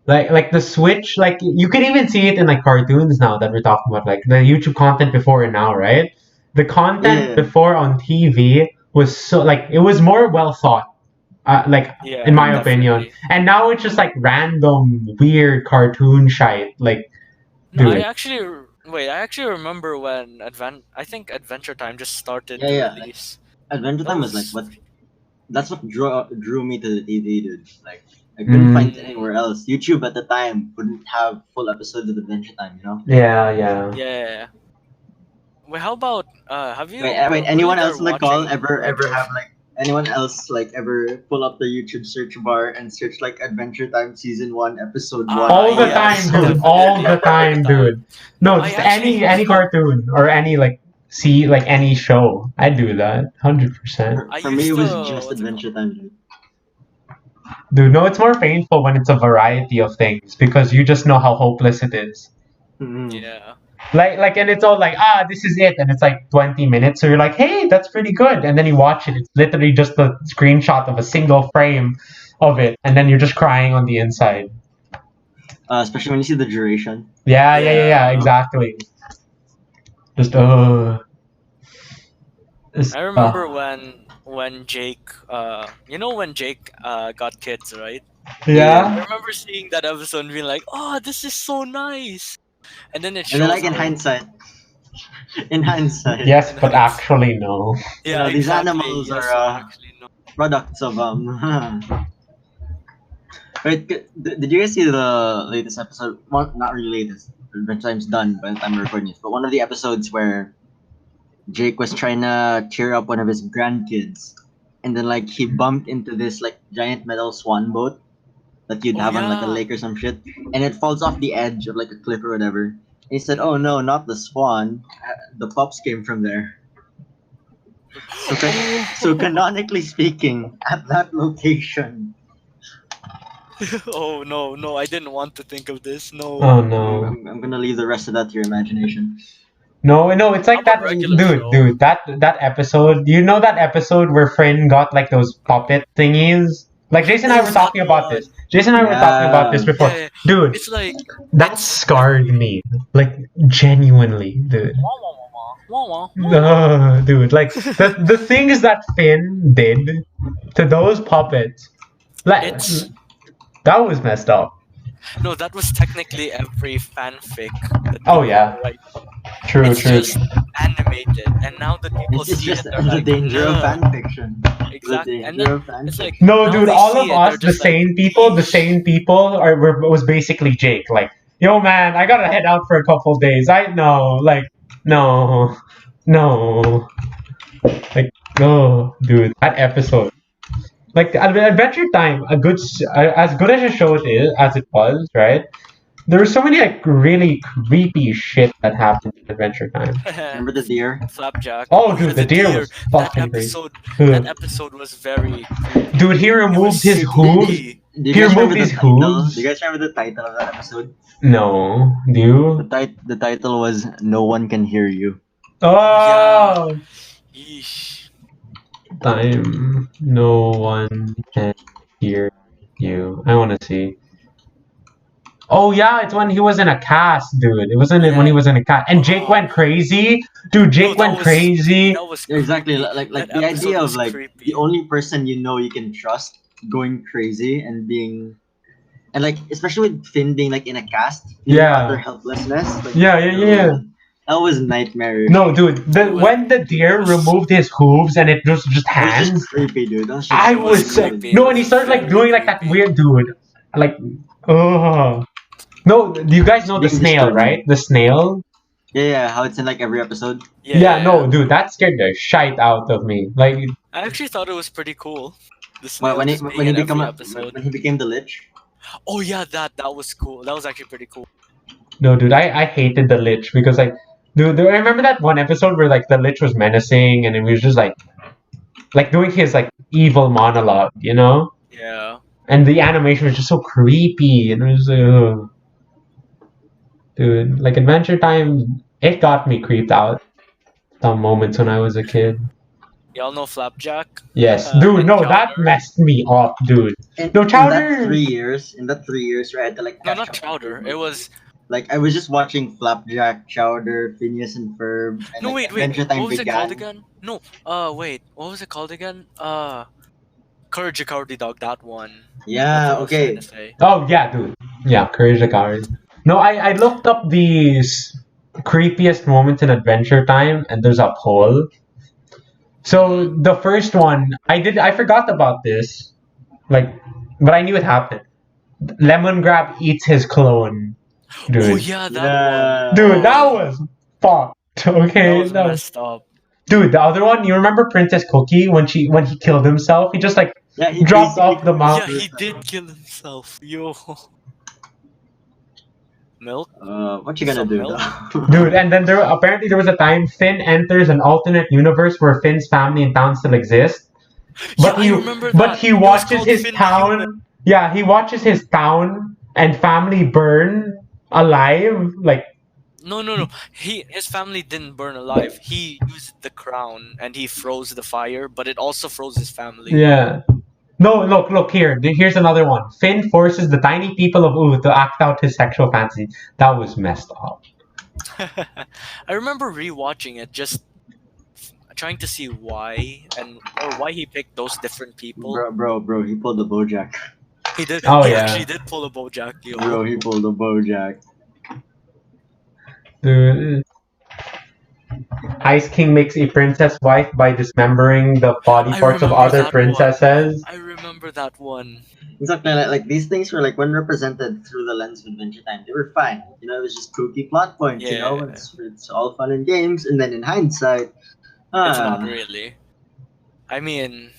Like the Switch, like you can even see it in like cartoons now that we're talking about, like the YouTube content before and now, right? The content Yeah. before on TV was so like it was more well thought, Yeah, in my definitely. opinion. And now it's just like random weird cartoon shite. Like, No, dude, I actually remember when I think Adventure Time just started Yeah, to yeah. release. Adventure That Time was like was what that's what drew me to the TV, dude. Like I couldn't find it anywhere else. YouTube at the time wouldn't have full episodes of Adventure Time, you know. Yeah. yeah. Well, how about have you Wait. were you Anyone there else on the call watching ever regular? have like anyone else like ever pull up the YouTube search bar and search like Adventure Time season 1 episode 1 All the full time, Yes, dude. episode? All definitely the all the time, time. dude. No, I just actually any cartoon or any like see like any show. I do that 100%. I For me, it used was to just what's it called? Adventure Time, dude. Dude, no, it's more painful when it's a variety of things because you just know how hopeless it is. Mhm. Yeah. Like, and it's all like, this is it, and it's like 20 minutes. So you're like, hey, that's pretty good, and then you watch it. It's literally just a screenshot of a single frame of it, and then you're just crying on the inside. Especially when you see the duration. Yeah, Yeah. exactly. Just it's, I remember when Jake you know when Jake got kids, right? I yeah. remember seeing that episode and being like, "Oh, this is so nice." And then it And then shows like how in hindsight, Yes, in but hindsight. actually no. Yeah, these exactly. animals Yes, are but actually no. products of Wait, did you guys see the latest episode? Well, not really latest. Adventure Time's done by the time we're recording this. But one of the episodes where Jake was trying to cheer up one of his grandkids, and then like he bumped into this like giant metal swan boat that you'd Oh have on like a yeah. lake or some shit, and it falls off the edge of like a cliff or whatever. And he said, "Oh no, not the swan. The pups came from there." So, so Oh. canonically speaking, at that location, Oh no, I didn't want to think of this. No. Oh no. I'm gonna leave the rest of that to your imagination. No, it's How like about that, regular show? dude. That episode. You know that episode where Finn got like those puppet thingies. Like Jason and I Oh, were that talking about this. one. Jason and I were talking about this Yeah. before, Yeah, dude. it's like That it's scarred me, like genuinely, dude. wah, wah, wah, wah, wah, wah, wah. Dude, like the things that Finn did to those puppets, like It's that was messed up. no, that was technically every fanfic that Oh people yeah, were writing. true, It's true. just animated, and now that people It's see just it, they're the like, danger of no, fan fiction. The exactly. And danger then of fan it's like fiction. No, now dude, they all see of it, they're us, just like, the yeesh. same people were basically Jake. Like, yo, man, I gotta head out for a couple days. I know, like, no, no, like, oh, dude, that episode, like, Adventure Time, as good as a show it is, as it was, right? There were so many like really creepy shit that happened in Adventure Time. Remember the deer? Flapjack. Oh, Oh yeah, dude, the the deer deer. was That fucking crazy. episode. That Dude, episode was very creepy. dude, he It was removed his Did, did, hooves. spooky. do you He guys removed remember his the title? Do hooves. you guys remember the title of that episode? No, do you? The title was "No One Can Hear You." Oh yeah. Oh, Yeesh. time. No one can hear you. I want to see. Oh yeah, it's when he was in a cast, dude. It wasn't it when he Yeah. was in a cast, and Jake Oh went crazy, dude. no, Jake went crazy. that was Yeah, exactly. creepy. Like That the episode idea of was like the creepy. only person you know you can trust going crazy and being and like especially with Finn being like in a cast, feeling utter Yeah, helplessness. Like yeah. that was nightmarish. No, dude. It was. When the deer It was. removed his hooves and it was just It was just hands, creepy, dude. That was I just It was was creepy. It no, and he was started like very doing like that creepy. weird dude, like oh no. You guys know the being snail, disturbing. right? The snail. Yeah, how it's in like every episode. Yeah, no, dude, that scared the shite out of me. Like, I actually thought it was pretty cool. The Well, snail just being in every episode. when he became the Lich. Oh yeah, that was cool. That was actually pretty cool. no, dude, I hated the lich because like, dude, I remember that one episode where like the lich was menacing and it was just like doing his like evil monologue, you know, Yeah. and the animation was just so creepy and it was dude, like Adventure Time, it got me creeped out some moments when I was a kid. Y'all know Flapjack? Yes, dude, And no, that Chowder? messed me up, dude. No, In Chowder. that 3 years, where I had to like No, catch not up Chowder. with It was like I was just watching Flapjack, Chowder, Phineas and Ferb, and no like wait. Adventure Time What was it called began. again? No. Wait. What was it called again? Courage the Cowardly Dog. That one. That's Yeah, what I was trying okay. to say. Oh yeah, dude. Yeah, Courage the Coward. No, I looked up these creepiest moments in Adventure Time, and there's a poll. So the first one, I forgot about this, like, but I knew it happened. Lemon Grab eats his clone, Oh dude. yeah, that one. Yeah. Dude, that Oh, was fucked. that Okay, was messed up. dude. The other one, you remember Princess Cookie when he killed himself? He just like Yeah, he dropped basically off the committed Yeah, mountain. he suicide. did kill himself. Yo, milk. What you gonna Some do milk. though? Dude, and then there was a time Finn enters an alternate universe where Finn's family and town still exist, Yeah, but I remember that. he It was watches called his Finn the Human. town. Yeah, he watches his town and family burn alive. Like, No, no, no. His family didn't burn alive. He used the crown and he froze the fire, but it also froze his family. yeah. No, look here. Here's another one. Finn forces the tiny people of Ooh to act out his sexual fantasy. That was messed up. I remember rewatching it, just trying to see why or why he picked those different people. Bro, he pulled the Bojack. He did. Oh, He yeah. actually did pull a Bojack. Yo. Bro, he pulled the Bojack. Dude. Ice King makes a princess wife by dismembering the body I parts of remember other that princesses. I remember that one. Exactly, like these things were like when represented through the lens of Adventure Time, they were fine. You know, it was just kooky plot points. You know, Yeah. it's all fun and games, and then in hindsight, It's not really. I mean,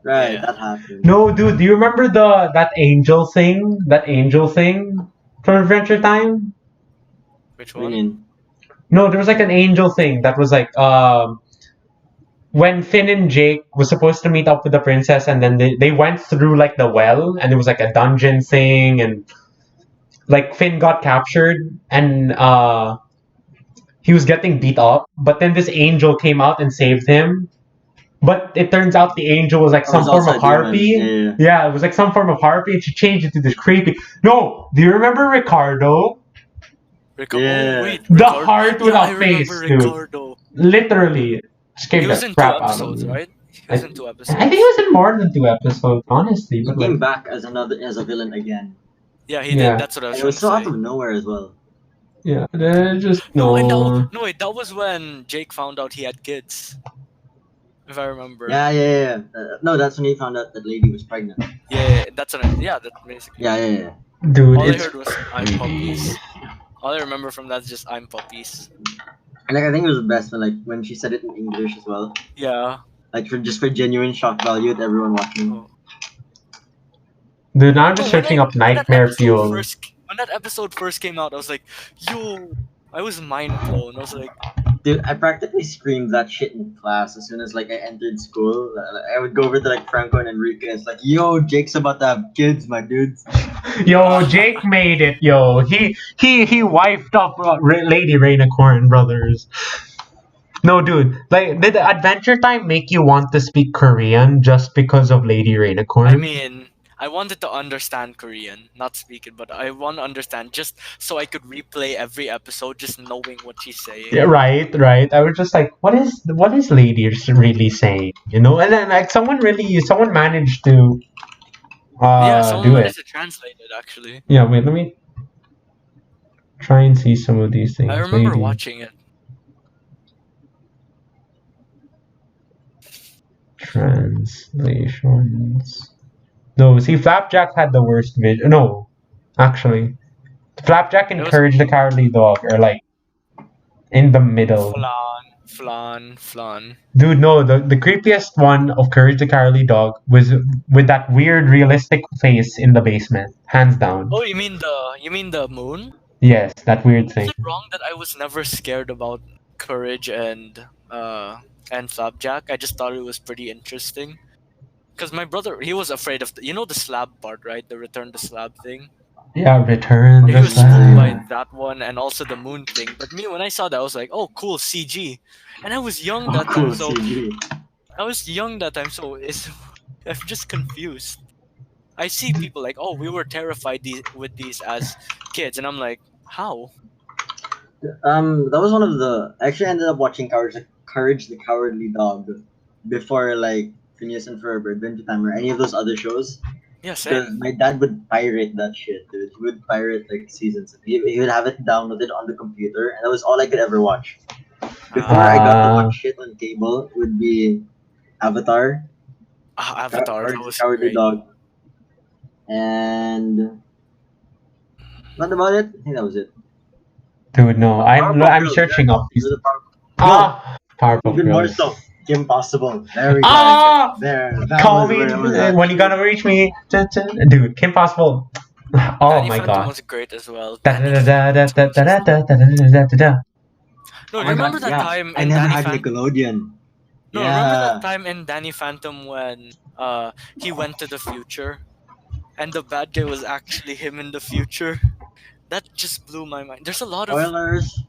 right, yeah. that happened. No, dude, do you remember that angel thing? That angel thing from Adventure Time? Which What do you one? mean? No, there was like an angel thing that was like when Finn and Jake was supposed to meet up with the princess, and then they went through like the well, and it was like a dungeon thing, and like Finn got captured, and he was getting beat up, but then this angel came out and saved him. But it turns out the angel was like Oh, some it's form also of a demon. harpy. Yeah. It was like some form of harpy, and she changed it to this creepy. No, do you remember Ricardo? Yeah. Oh, wait, The Ricardo. heart Yeah, without I remember face, dude. Ricardo. Literally scared He was the in 2 crap out of episodes, me. right? He I, was in 2 I think he episodes. was in more than 2 episodes, honestly. He But came like, back as a villain again, Yeah, he yeah, did. That's what I was and it trying was to so out say. of nowhere as well. yeah, they're just No, and no. no, wait, that was when Jake found out he had kids. If I remember. Yeah. No, that's when he found out that lady was pregnant. Yeah, that's what. That's basically. Yeah. Dude, All I it's heard was "I'm puppies." All I remember from that is just "I'm puppies." And like, I think it was the best when she said it in English as well. Yeah. Like for genuine shock value to everyone watching. Oh. dude. Now I'm just No, searching up Nightmare Fuel. when that episode first came out, I was like, "Yo!" I was mind blown. I was like, Dude, I practically screamed that shit in class as soon as like I entered school. I would go over to like Franco and Enrique and it's like, yo, Jake's about to have kids, my dudes. Yo, Jake made it. Yo, he wifed up Lady Rainicorn brothers. No, dude. Like, did Adventure Time make you want to speak Korean just because of Lady Rainicorn? I mean, I wanted to understand Korean, not speak it, but I want to understand just so I could replay every episode, just knowing what she's saying. Yeah, right. I was just like, what is Lady really saying? You know, and then like someone managed to Someone do managed it. to translate it actually. Yeah, wait, let me try and see some of these things. I remember Lady watching it. translations. No, see, Flapjack had the worst vision. No, actually, Flapjack and It was- Courage the Cowardly Dog are like in the middle. Flan. Dude, no, the creepiest one of Courage the Cowardly Dog was with that weird realistic face in the basement, hands down. Oh, you mean the moon? Yes, that weird Is thing. it wrong that I was never scared about Courage and Flapjack? I just thought it was pretty interesting. Because my brother, he was afraid of the slab part, right? The return to slab thing. Yeah, Return He the was spooked by Slab. that one and also the moon thing. But me, when I saw that, I was like, "Oh, cool CG," and I was young that Cool time, so CG. I'm just confused. I see people like, "Oh, we were terrified with these as kids," and I'm like, "How?" That was one of the. I actually ended up watching Courage the Cowardly Dog before like Phineas and Ferb, Adventure Time, or any of those other shows. Yeah, Because same. my dad would pirate that shit, dude. He would pirate like seasons. He would have it downloaded on the computer, and that was all I could ever watch. Before I got to Ah. watch shit on cable, it would be Avatar, Avatar, that Courage the was Cowardly great. Dog, and what about it? I think that was it. Dude, no. Powerpuff I'm Girls, searching yes. up these. Those are No, Powerful even more Girls. so. Kim Possible. There we go. Ah, There, that call was me where it was when you actually. gonna reach me. Dude, Kim Possible. Oh Danny my Phantom god. was great as well. Da da Danny da da da Phantom da just. da da da da da da. No, Oh my remember god, that yeah. time I in never Danny had Phantom? Nickelodeon. No, remember that Yeah. time in Danny Phantom when he went to the future and the bad guy was actually him in the future? That just blew my mind. There's a lot of. Spoilers.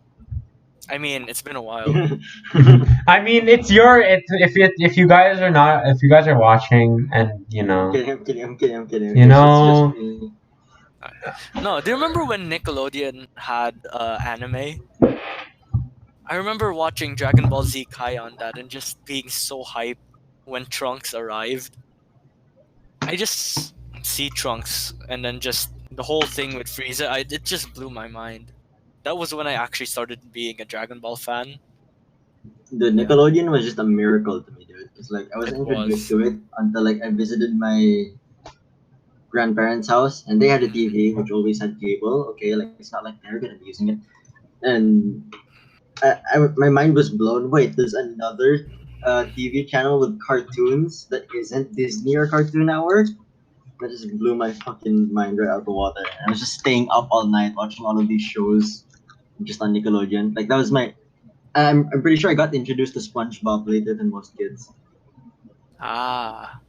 I mean, it's been a while. I mean, if you guys are not if you guys are watching and you know I'm kidding. you It's just know me. No, do you remember when Nickelodeon had anime? I remember watching Dragon Ball Z Kai on that and just being so hyped when Trunks arrived. I just see Trunks and then just the whole thing with Frieza. It just blew my mind. That was when I actually started being a Dragon Ball fan. The Yeah, Nickelodeon was just a miracle to me, dude. It's like I was it introduced was. to it until like I visited my grandparents' house and they had a TV which always had cable. Okay, like it's not like they're gonna be using it. And my mind was blown. Wait, there's another TV channel with cartoons that isn't Disney or Cartoon Network. That just blew my fucking mind right out the water. And I was just staying up all night watching all of these shows just on Nickelodeon. Like that was my. I'm pretty sure I got introduced to SpongeBob later than most kids. Ah,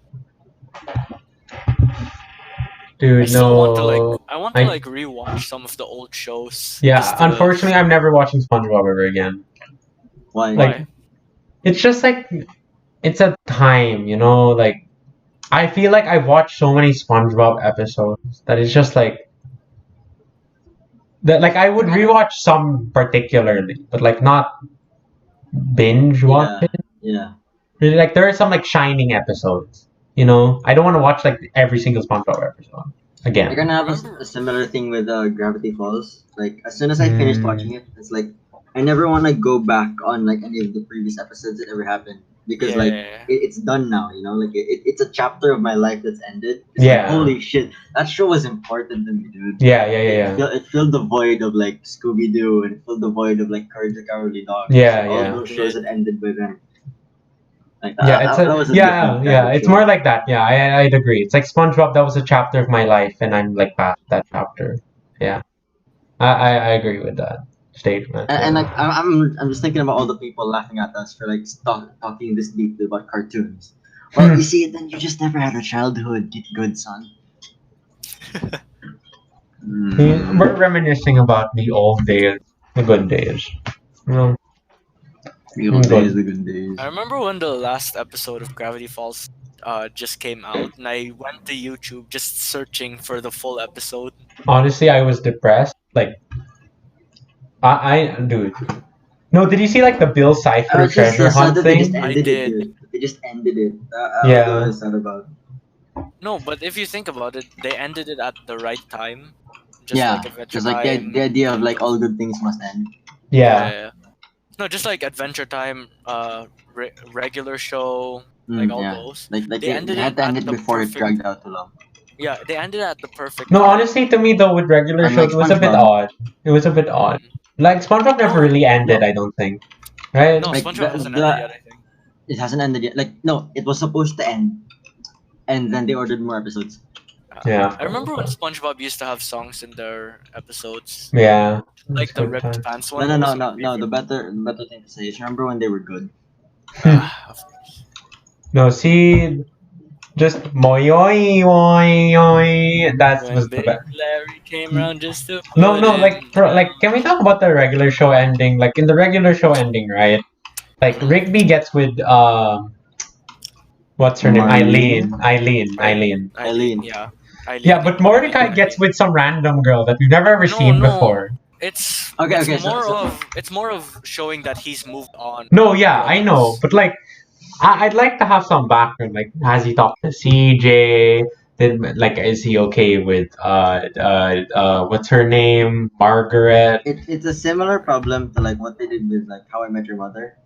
I dude still want to like. no I want to I like rewatch some of the old shows. yeah Just to. unfortunately I'm never watching SpongeBob ever again. Why? Like Why? it's just like it's a time, you know, like I feel like I've watched so many SpongeBob episodes that it's just like that like I would rewatch some particularly, but like not binge watch Yeah, it. yeah. Really, like there are some like shining episodes. You know, I don't want to watch like every single SpongeBob episode You're again. gonna have Remember? a similar thing with Gravity Falls. Like as soon as I finished Mm, watching it, it's like I never want to go back on like any of the previous episodes that ever happened because like Yeah. it's done now. You know, like it's a chapter of my life that's ended. It's like yeah, holy shit, that show was important to me, dude. yeah, It filled the void of like Scooby Doo and it filled the void of like Courage the Cowardly Dog. It's yeah, like all yeah, those shows Did. that ended with them. Like yeah. It's that a was a different kind yeah. of It's show. more like that. Yeah, I'd agree. It's like SpongeBob. That was a chapter of my life, and I'm like past that chapter. Yeah, I agree with that statement. And Yeah. like I'm just thinking about all the people laughing at us for like talking this deeply about cartoons. Well, Hmm. you see, then you just never had a childhood. Get good, son. We're reminiscing about the old days, the good days. You know, The old days, good. the good days. I remember when the last episode of Gravity Falls just came out, and I went to YouTube just searching for the full episode. Honestly, I was depressed. Like, dude. No, did you see like the Bill I Cipher was just treasure sad hunt that they just thing? I ended it, did. dude. They just ended it. That Yeah, was sad about. No, but if you think about it, they ended it at the right time. Just like Yeah, Adventure just like the Time, idea of kind like of. all good things must end. yeah, Yeah. No, just like Adventure Time, regular show, like all Yeah, those. like They they ended it had to end at it the before it perfect. dragged out too long. Yeah, they ended it at the perfect No, time. honestly, to me though, with regular shows, Unlike it was a bit SpongeBob, odd. It was a bit odd. Mm. Like SpongeBob never No, really ended, no, I don't think. Right? no, like SpongeBob hasn't ended yet. I think. it hasn't ended yet. Like no, it was supposed to end, and then they ordered more episodes. Yeah. I remember when SpongeBob used to have songs in their episodes, Yeah. like It's the good ripped time. pants No, one. no, That no, was my no, no. favorite. The better thing to say is remember when they were good. Of course. No, see, just moyoy, oy, oy. That When was the Big best. Larry came around just to No, put no, him like, can we down. talk about the regular show ending? Like in the regular show ending, right? Like Mhm. Rigby gets with what's her name? Marlene, Eileen. Eileen, Eileen. yeah, Yeah, Eileen but and Marlene. Mordecai gets with some random girl that we've never ever No, seen no, before. Okay, it's okay. more of showing that he's moved on No, yeah, to I know, others. but like, I'd like to have some background. Like, has he talked to CJ? Did like, is he okay with what's her name, Margaret? It's a similar problem to like what they did with like How I Met Your Mother.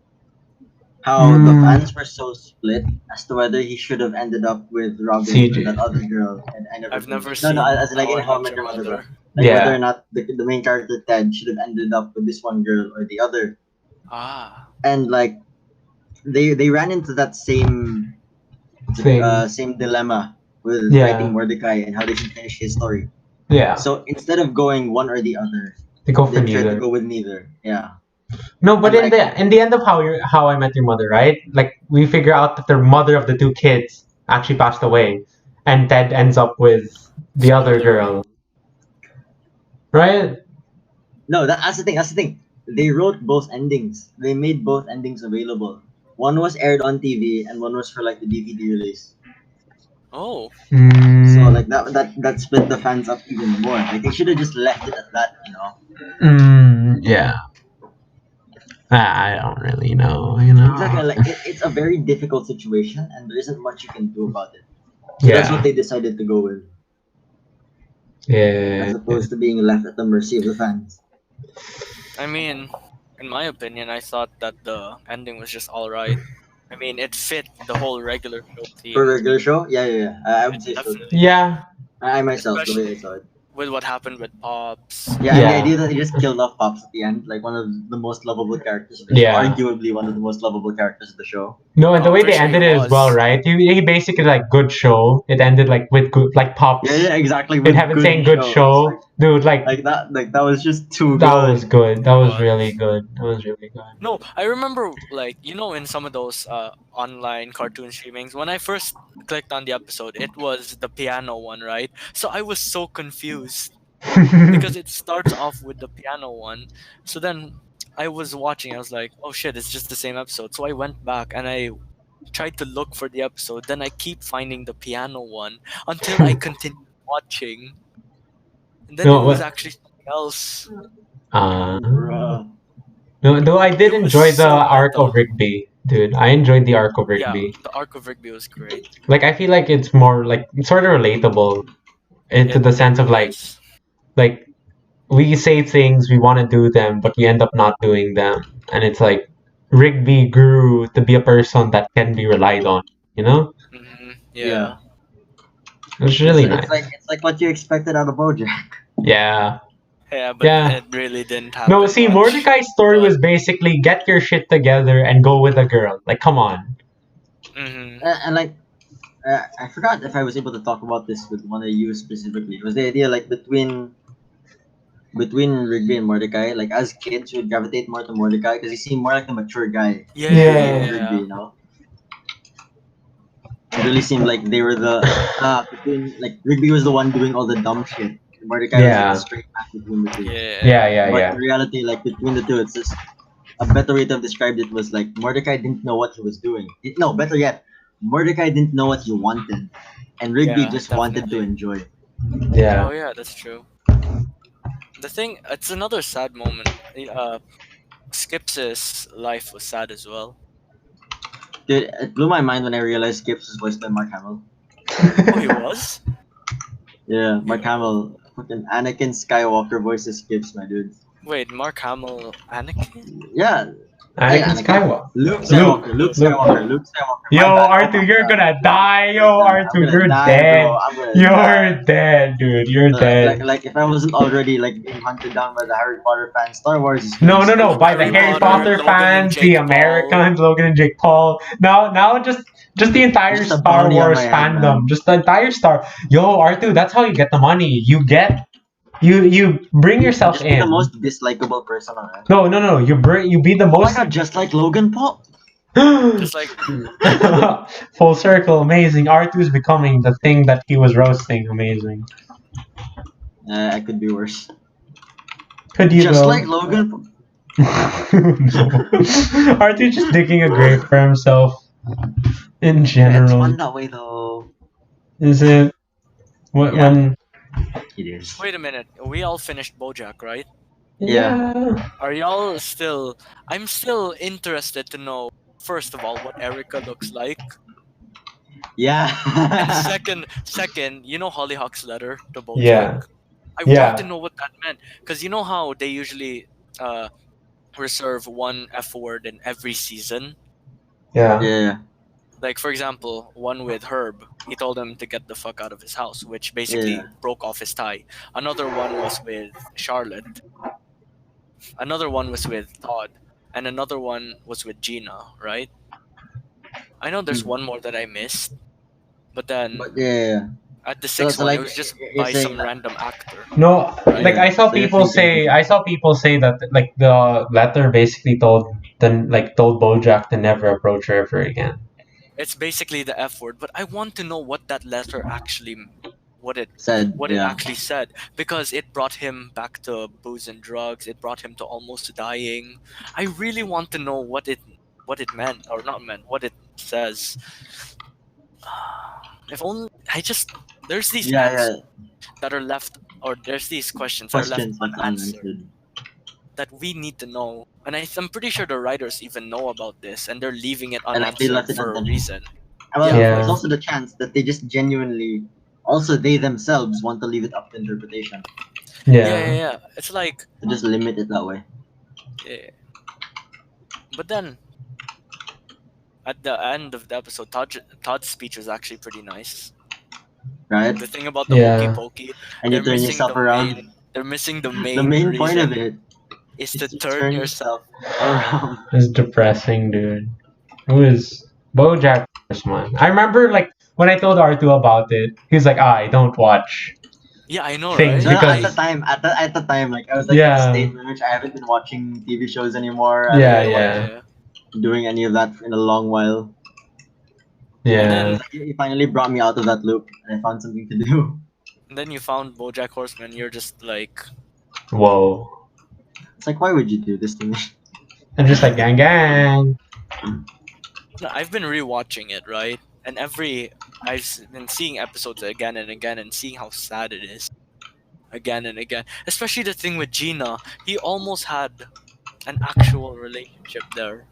how the Mm, fans were so split as to whether he should have ended up with Robin or CJ. that other girl, and I never I've never finished. No, no, seen as like How in I How I Met Met Your Your Mother, bro. Mother. Like whether Yeah. or not the main character Ted should have ended up with this one girl or the other, Ah, and like they ran into that Thing. same dilemma with writing Yeah. Mordecai and how they should finish his story. Yeah. So instead of going one or the other, They go for they tried to neither. go with neither. Yeah, No, but and in like the end of How I Met Your Mother, right? Like we figure out that the mother of the two kids actually passed away, and Ted ends up with the other spoiler. girl, right? no, that's the thing. That's the thing. They wrote both endings. They made both endings available. One was aired on TV, and one was for like the DVD release. Oh, So Mm, like that split the fans up even more. Like they should have just left it at that, you know. yeah. I don't really know, you know. Exactly. Like it's a very difficult situation, and there isn't much you can do about it. So that's what Yeah. they decided to go with, as Yeah. opposed to being left at the mercy of the fans. I mean, in my opinion, I thought that the ending was just all right. I mean, it fit the whole regular show For a theme. regular show, yeah, yeah, yeah. I It would say so too. definitely did, Yeah. I myself, the way I especially saw it. with what happened with Pops. Yeah, and the Yeah. idea that they just killed off Pops at the end, like one of the most lovable characters of the show, Yeah. arguably one of the most lovable characters of the show. No, and the I'm way pretty they sure he ended it as well, was. right? He basically like good show. It ended like with good like Yeah, pops. yeah, exactly. It With haven't saying good good show, it's show, dude. like that was just too That was good. good. That It was really was. good. That was really good. No, I remember like in some of those online cartoon streamings when I first clicked on the episode, it was the piano one, right? So I was so confused because it starts off with the piano one. So then I was watching, I was like, "Oh shit, it's just the same episode." So I went back and I tried to look for the episode. Then I keep finding the piano one until I continued watching. And then it no, was what? actually something else. Uh, Bruh. no, though I did It was enjoy the so arc of meta. Rigby, dude. I enjoyed the arc of Yeah, Rigby. the arc of Rigby was great. Like I feel like it's more like sort of relatable into the It sense of really is. like we say things we want to do them, but we end up not doing them, and it's like Rigby grew to be a person that can be relied on. You know, Yeah, Yeah. it's really nice. it's like what you expected out of Bojack. Yeah, Yeah, but yeah. it really didn't No, happen see, much. Mordecai's story But was basically get your shit together and go with a girl. Like, come on. hmm And like I forgot if I was able to talk about this with one of you specifically. It was the idea like between Rigby and Mordecai. Like as kids, we would gravitate more to Mordecai because he seemed more like the mature guy yeah, yeah, Yeah. than yeah, Rigby. yeah. You know, it really seemed like they were the between like Rigby was the one doing all the dumb shit. Mordecai was like the Yeah. straight man between the two. Yeah. Yeah, yeah, But in yeah. reality, like between the two, it's just a better way to have described it was like Mordecai didn't know what he was doing. No, better yet, Mordecai didn't know what he wanted, and Rigby Yeah, just wanted to definitely. enjoy. Yeah. Oh yeah, that's true. The thing, it's another sad moment. Skip's life was sad as well. Dude, it blew my mind when I realized Skips was voiced by Mark Hamill. Oh, he was? Yeah, Mark Yo. Hamill, fucking Anakin Skywalker voices Skips, my dude. Wait, Mark Hamill, Anakin? Yeah, hey Anakin Anakin, Skywalker. Luke Luke. Skywalker, Luke Luke. Skywalker, Luke Skywalker. Yo, My bad. Oh R2, my you're god, gonna die. Yo, I'm R2, gonna you're die, dead. bro. I'm gonna You're die. dead, dude. You're dead. Like if I wasn't already like being hunted down by the Harry Potter fans, Star Wars is gonna No, be no, no. so By the Harry Harry Potter, Potter Logan and fans, the Jake Paul. Americans, Logan and Jake Paul. Now, just the entire just a Star bounty on Wars my head, fandom. man. Just the entire Star. Yo, R2, that's how you get the money. You bring yourself Just be the in. most dislikable person on earth. No. You be the Oh my most. god, just like Logan Paul. Just like, Full circle, amazing. R2 is becoming the thing that he was roasting. Amazing. I could be worse. Could you Just though? like Logan Paul. No. R2 just digging a grave for himself in It's general. fun that way though. Is it? Yeah. When? It is. wait a minute. We all finished Bojack, right? Yeah. Are y'all still. I'm still interested to know, first of all, what Erica looks like. Yeah. And second, Hollyhock's letter to Bojack? Yeah. I Yeah. want to know what that meant. Because you know how they usually reserve one F word in every season? Yeah. Yeah. Like for example, one with Herb, he told him to get the fuck out of his house, which basically Yeah. broke off his tie. Another one was with Charlotte. Another one was with Todd, and another one was with Gina. Right? I know there's Mm. one more that I missed, but then But yeah. at the So, sixth so one, it like was just you're by saying some that. random actor. No, Right? like Yeah. So you're thinking. I saw people say that like the letter basically told Bojack to never approach her ever again. It's basically the F word, but I want to know what that letter actually, what it, Said. what it Yeah. actually said, because it brought him back to booze and drugs. It brought him to almost dying. I really want to know what it meant or not meant, what it says. If only I just there's these Yeah. answers Yeah. that are left, or there's these questions that are left Questions left unanswered unanswered. that we need to know. And I'm pretty sure the writers even know about this, and they're leaving it And like they unanswered left it for a untouched. reason. Well, Yeah, Yeah. there's also the chance that they just genuinely, also they themselves want to leave it up to interpretation. yeah. It's like, To just limit it that way. yeah. But then at the end of the episode, Todd's speech was actually pretty nice. Right? The thing about the Yeah. hokey pokey, And you they're turn missing yourself the around. main. They're missing the The main main point of reason it is is to to turn yourself. around. It's depressing, dude. It was Bojack Horseman. I remember like when I told R2 about it, he was like, I don't watch Yeah, I know, things right? No, no, at because the time, at the time, like I was like in a yeah, state in which I haven't been watching TV shows anymore. I haven't yeah, been yeah, doing any of that in a long while. And yeah. then Like, he finally brought me out of that loop, and I found something to do. you found BoJack Horseman. You're just like, Whoa. It's like, why would you do this to me? And just like gang gang. no, I've been rewatching it, right? And I've been seeing episodes again and again and seeing how sad it is again and again. Especially the thing with Gina. He almost had an actual relationship there.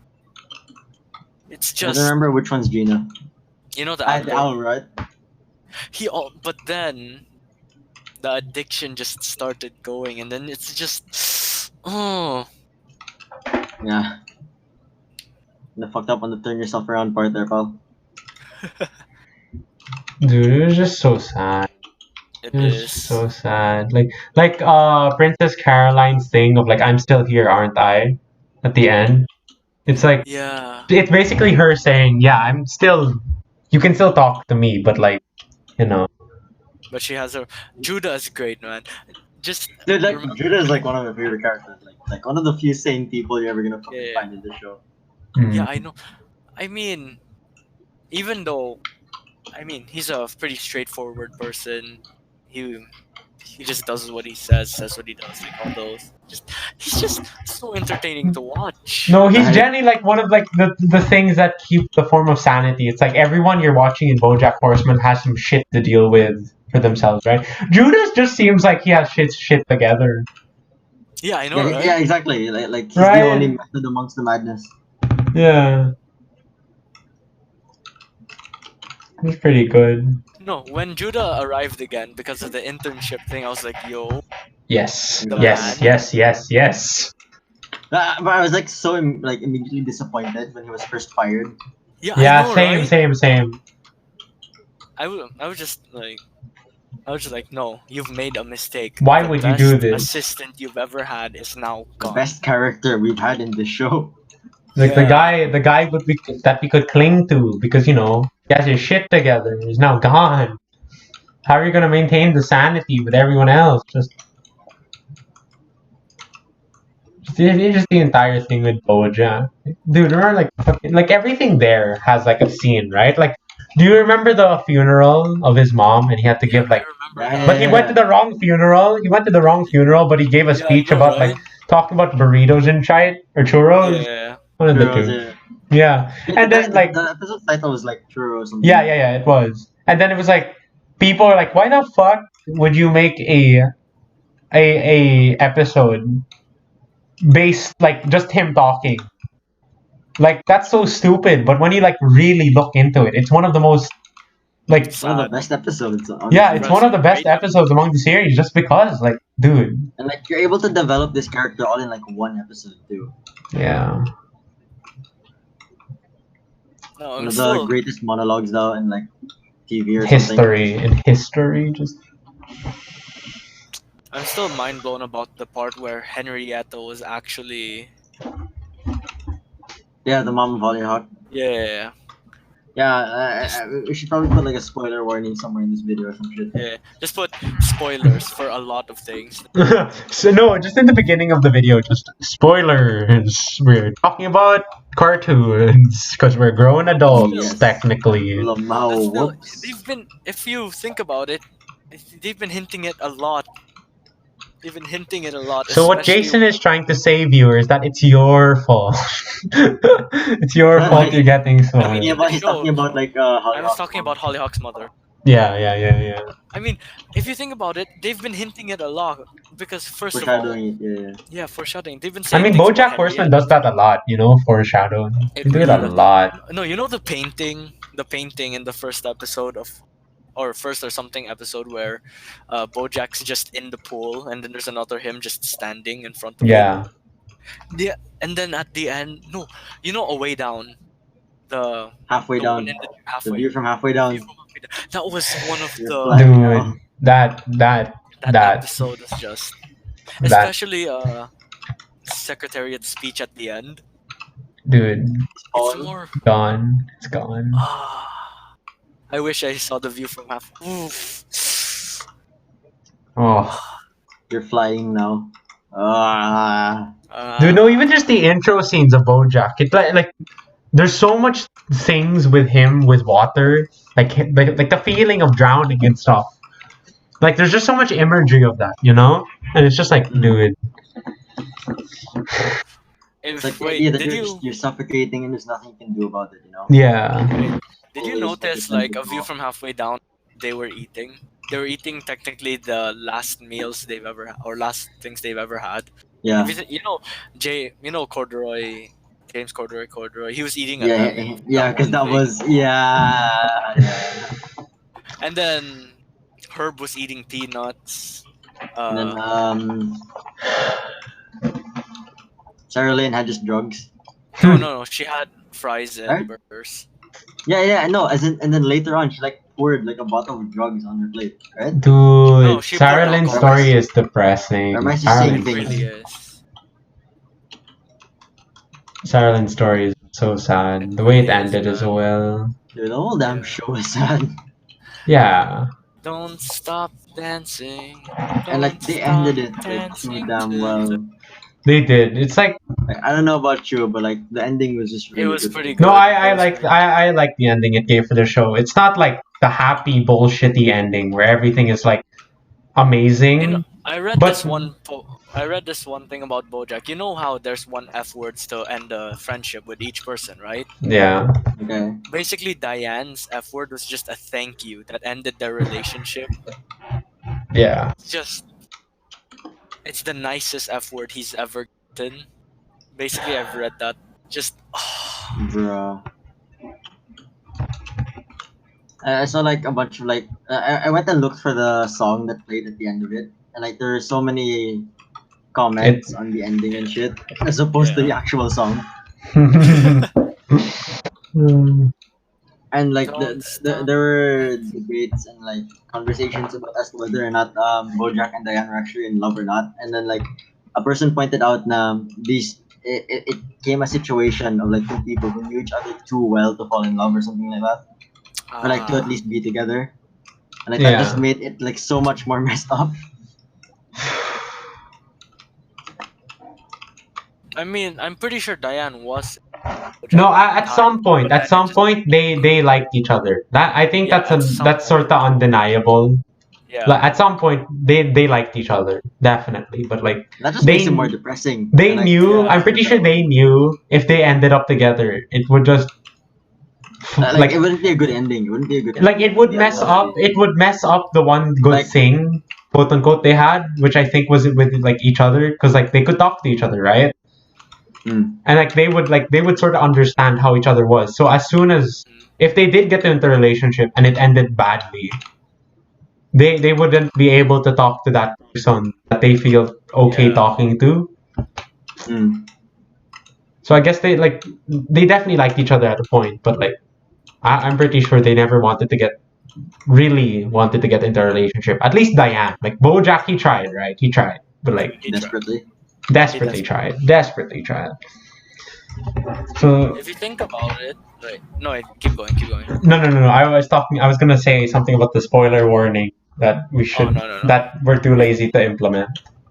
It's I don't just, remember which one's Gina. you know, the The actor. owl, right? But then the addiction just started going, and then it's just, oh, Yeah. The fucked up on the turn yourself around part there, pal. Dude, it was just so sad. it It was is. so sad. Like Princess Caroline's thing of like I'm still here, aren't I? At the end. It's like Yeah. it's basically her saying, yeah, I'm still you can still talk to me, but like, you know. But she has her. Judah is great, man. Just Dude, like remember, Judah is like one of my favorite characters. Like one of the few sane people you're ever gonna fucking Yeah. find in this show. yeah, Mm. I know. I mean, even though, he's a pretty straightforward person. He just does what he says what he does, like all those. He's just so entertaining to watch. No, he's Right. generally like one of like the things that keep the form of sanity. It's like everyone you're watching in BoJack Horseman has some shit to deal with for themselves, right? Judas just seems like he has shit together. Yeah, I know, Yeah, right? yeah, exactly. Like he's Right. the only method amongst the madness. Yeah. It's pretty good. No, when Judah arrived again because of the internship thing, I was like, yo, Yes. The Yes, man. yes. But I was like so like immediately disappointed when he was first fired. yeah, I Yeah, know, same, right? same. I was just like, no, you've made a mistake. Why The would you do best this? assistant you've ever had is now The gone. best character we've had in this show. Like Yeah. the guy that we could cling to because you know he has his shit together. He's now gone. How are you gonna maintain the sanity with everyone else? Just the entire thing with Bojack. Dude, remember like everything there has like a scene, right? Like, do you remember the funeral of his mom and he had to give I like remember Yeah, that. but he went to the wrong funeral. He went to the wrong funeral, but he gave a Yeah, I speech know, about right? like talking about burritos and shit or churros. Yeah. One of the Churros, two. yeah. Yeah. And then like the episode title was like Churros or something. yeah, it was. And then it was like people are like, why the fuck would you make a episode based like just him talking? Like that's so stupid. But when you like really look into it, it's one of the most like It's one of the best episodes. Honestly. yeah, it's one of the best Great. episodes among the series just because like dude. And like you're able to develop this character all in like one episode too. Yeah. No, One I'm of the still greatest monologues though in like TV or something. History in history, just mind blown about the part where Henrietta was actually Yeah, the mom of Hollyhock. yeah Yeah, just we should probably put like a spoiler warning somewhere in this video or some shit. just put spoilers for a lot of things. so no, just in the beginning of the video, just spoilers. We're talking about cartoons because we're grown adults Yes. technically. But Lamau, still, whoops. they've been if you think about it, they've been hinting it a lot. They've been hinting it a lot, So what especially Jason is trying to say, viewers, that it's your fault. It's your No, fault you're getting I mean, talking spoiled. in the about he's show. talking about like I was Hollyhock's talking mom. about Hollyhock's mother. Yeah. I mean, if you think about it, they've been hinting it a lot because first of all, Foreshadowing it, yeah. foreshadowing. They've been I saying mean, things about Bojack Horseman Henrietta. does that a lot, foreshadowing. It They do it really a does. lot. No, you know the painting in the first episode of, or first or something episode where, Bojack's just in the pool and then there's another him just standing in front of it. Yeah. Yeah, and then at the end, no, a way down, the Halfway the one down. in the The halfway. view from halfway The view down. from halfway down. That was one of You're the flying Dude, now. that that episode is just, that especially Secretariat's speech at the end. dude, It's Spawn. more. gone. It's gone. I wish I saw the view from half. Oof. Oh, You're flying now. Ah. dude, no, even just the intro scenes of Bojack. It's like there's so much things with him with water, like the feeling of drowning and stuff. Like there's just so much imagery of that, and it's just like, dude. It's like the Wait, idea that did you're suffocating and there's nothing you can do about it, Yeah. did you Always notice like like a view from halfway down? They were eating. They were eating technically the last meals they've ever or last things they've ever had. Yeah. Corduroy, James Corduroy. He was eating a Yeah, lemon. yeah, because that thing. was yeah. And then Herb was eating peanuts. And then Sarah Lynn had just drugs. No, she had fries and Right? burgers. Yeah, I know. And then later on, she like poured like a bottle of drugs on her plate, right? Dude, she Sarah poured Lynn's alcohol. story is depressing. Or am I just Sarah saying It Lynn- things? really is. Sarah Lynn's story is so sad. The way it really is, ended as man. well. Dude, the whole damn Yeah. show is sad. Yeah. Don't stop dancing. And like they ended it like so damn well. They did. It's like Like, I don't know about you, but like the ending was just really It was good. pretty no, good. I It was like pretty I like the ending it gave for the show. It's not like the happy bullshitty ending where everything is like amazing. You know, I read But- this one thing about Bojack. You know how there's one F words to end a friendship with each person, right? Yeah. Okay. Basically, Diane's F word was just a thank you that ended their relationship. Yeah. It's the nicest F word he's ever gotten. Basically, I've read that. Just Bruh. I saw like a bunch of like I went and looked for the song that played at the end of it, and like there were so many comments on the ending and shit as opposed to the Yeah. actual song. Hmm. And like Don't stop there were debates and like conversations about as to whether or not Bojack and Diane were actually in love or not. And then like a person pointed out na it came a situation of like two people who knew each other too well to fall in love or something like that. Or like to at least be together. And like that just Yeah. made it like so much more messed up. I mean, I'm pretty sure Diane was. No, at some point, they liked each other. That I think Yeah, at some that's sort of undeniable. Yeah. Like at some point, they liked each other definitely, but like That just They- makes it more depressing. they And, like, knew. yeah. I'm pretty sure they knew if they ended up together, it would just like it wouldn't be a good ending. It wouldn't be a good ending. like it would Yeah, mess well, up. It would mess up the one good Like- thing, quote unquote, they had, which I think was with like each other, because like they could talk to each other, right? Mm. And like they would sort of understand how each other was. So as soon as if they did get into a relationship and it ended badly, they wouldn't be able to talk to that person that they feel okay Yeah. talking to. Mm. So I guess they definitely liked each other at a point, but like I'm pretty sure they never really wanted to get into a relationship. At least Diane. Like Bojack, he tried, right? He tried. But like He tried. Desperately. desperately tried. Desperately tried. So If you think about it, right? No, keep going, keep going. no. I was gonna say something about the spoiler warning that we should no. that we're too lazy to implement.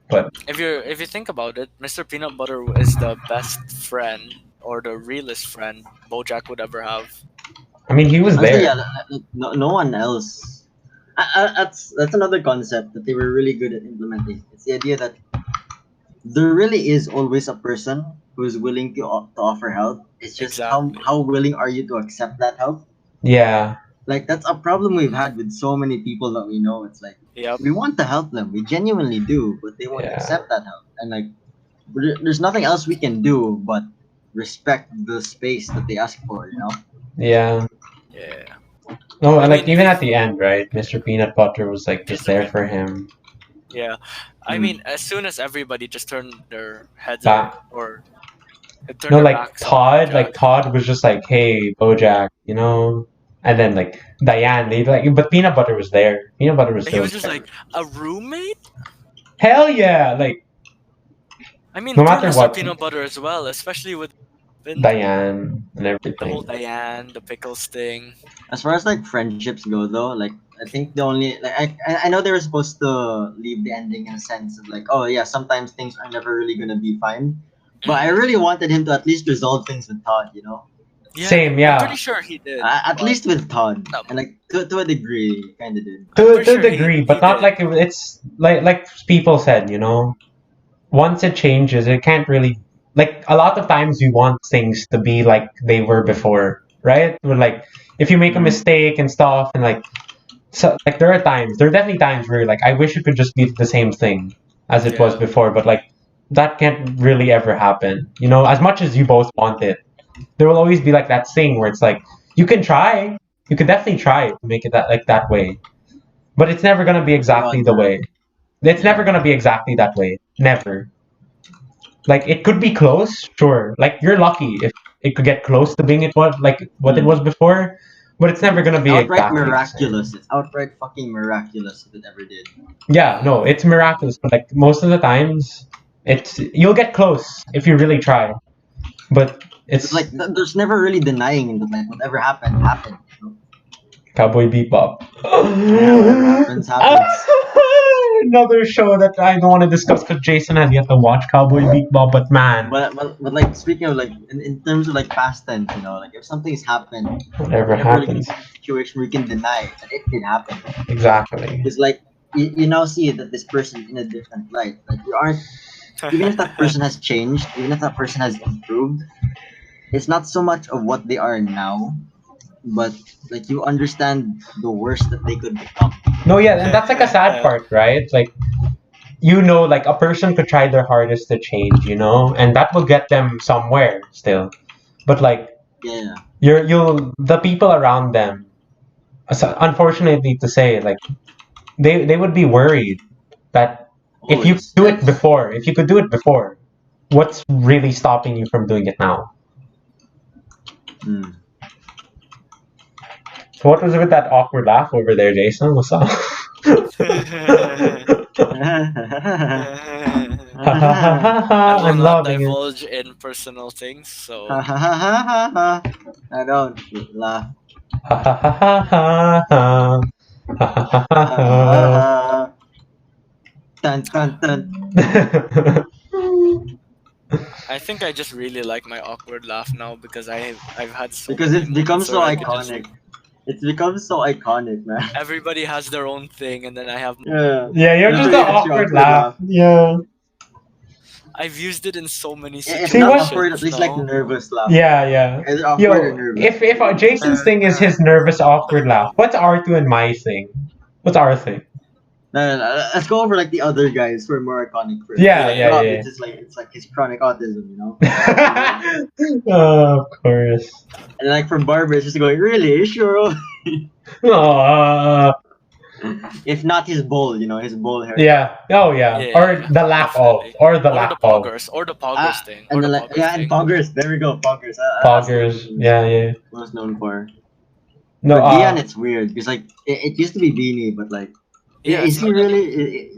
But If you think about it, Mr. Peanut Butter is the best friend or the realest friend Bojack would ever have. I mean, he was Honestly, there. yeah, no one else. That's another concept that they were really good at implementing. It's the idea that there really is always a person who is willing to offer help. It's just Exactly. how willing are you to accept that help? Yeah. Like that's a problem we've had with so many people that we know. It's like Yep. we want to help them, we genuinely do, but they won't Yeah. accept that help. And like there's nothing else we can do but respect the space that they ask for. You know? Yeah. Yeah. No, I like mean, even if- at the end, right? Mr. Peanut Butter was like just Mr. there Peanut for him. Yeah. I Mm. mean, as soon as everybody just turned their heads Back. up or turned No, their like backs on Todd, Bojack. like Todd was just like, "Hey, BoJack," you know. And then like Diane, they like, but Peanut Butter was there. Peanut Butter was He still was just there. like a roommate. Hell yeah! Like I mean, No poor matter Mr. what. Peanut Butter as well, especially with Diane and the whole everything. Diane, the pickles thing. As far as like friendships go, though, like I think the only like I know they were supposed to leave the ending in a sense of like, oh yeah, sometimes things are never really gonna be fine. But I really wanted him to at least resolve things with Todd, you know. Yeah, Same, yeah. I'm pretty sure he did. At but- least with Todd, No. and like to a degree, kind of did. I'm To pretty a sure degree, he but not did. like it's like people said, you know. Once it changes, it can't really like a lot of times we want things to be like they were before, right? We're like if you make a Mm. mistake and stuff and like so like there are definitely times where like I wish it could just be the same thing as it was Yeah. before, but like that can't really ever happen. You know, as much as you both want it, there will always be like that thing where it's like you can try, you can definitely try to make it that way, but it's never gonna be exactly the way. It's never gonna be exactly that way. Never. Like it could be close, sure. Like you're lucky if it could get close to being what it was before, but it's never gonna be Outright exactly the same. miraculous. It's outright fucking miraculous if it ever did. Yeah, no, it's miraculous, but like most of the times, you'll get close if you really try, but it's It's like there's never really denying that like whatever happened happened. You know? Cowboy Bebop. Whatever happens happens. Another show that I don't want to discuss because Jason has yet to watch Cowboy Bebop, but man, But like speaking of like in terms of like past tense, you know, like if something's happened, whatever never really happens, get to a situation where you can deny that it did happen. exactly. It's like you now see that this person in a different light. Like you aren't even if that person has changed, even if that person has improved, it's not so much of what they are now, but like you understand the worst that they could become. No, yeah, and that's like a sad part, right? Like, you know, like a person could try their hardest to change, you know, and that will get them somewhere still. But like, Yeah. the people around them, unfortunately to say, like, they would be worried that if you Always. do it before, if you could do it before, what's really stopping you from doing it now? Mm. So what was it with that awkward laugh over there, Jason? What's up? I will I'm not loving it. divulge in personal things, so I don't laugh. Dun, dun, dun. I think I just really like my awkward laugh now because I've had so Because many it's become moments so where I could just- iconic. It's become so iconic, man. everybody has their own thing, and then I have Yeah. Yeah, you're just Yeah, the it's your awkward awkward laugh. laugh. Yeah. I've used it in so many If situations. not awkward, at least like no? nervous laugh. Yeah, yeah. Either awkward or Yo, nervous. if Jason's thing is his nervous awkward laugh, what's R2 and my thing? What's our thing? No. Let's go over like the other guys who are more iconic first. Yeah, Like, yeah, Rob, yeah. It's like his chronic autism, you know. Oh, of course. And like from Barbara, it's just going, really, sure. Aw. If not his bowl, you know, his bowl hair. Yeah. Oh, yeah. Yeah, Or the lack definitely. of. Or the Or lack the of. poggers, or the poggers thing, or And the the, like, poggers yeah, thing. and poggers. There we go, poggers. Poggers. Yeah, yeah. Most known for. No, But Gian, it's weird because like it used to be Beanie, but like, Yeah, is it's he not really?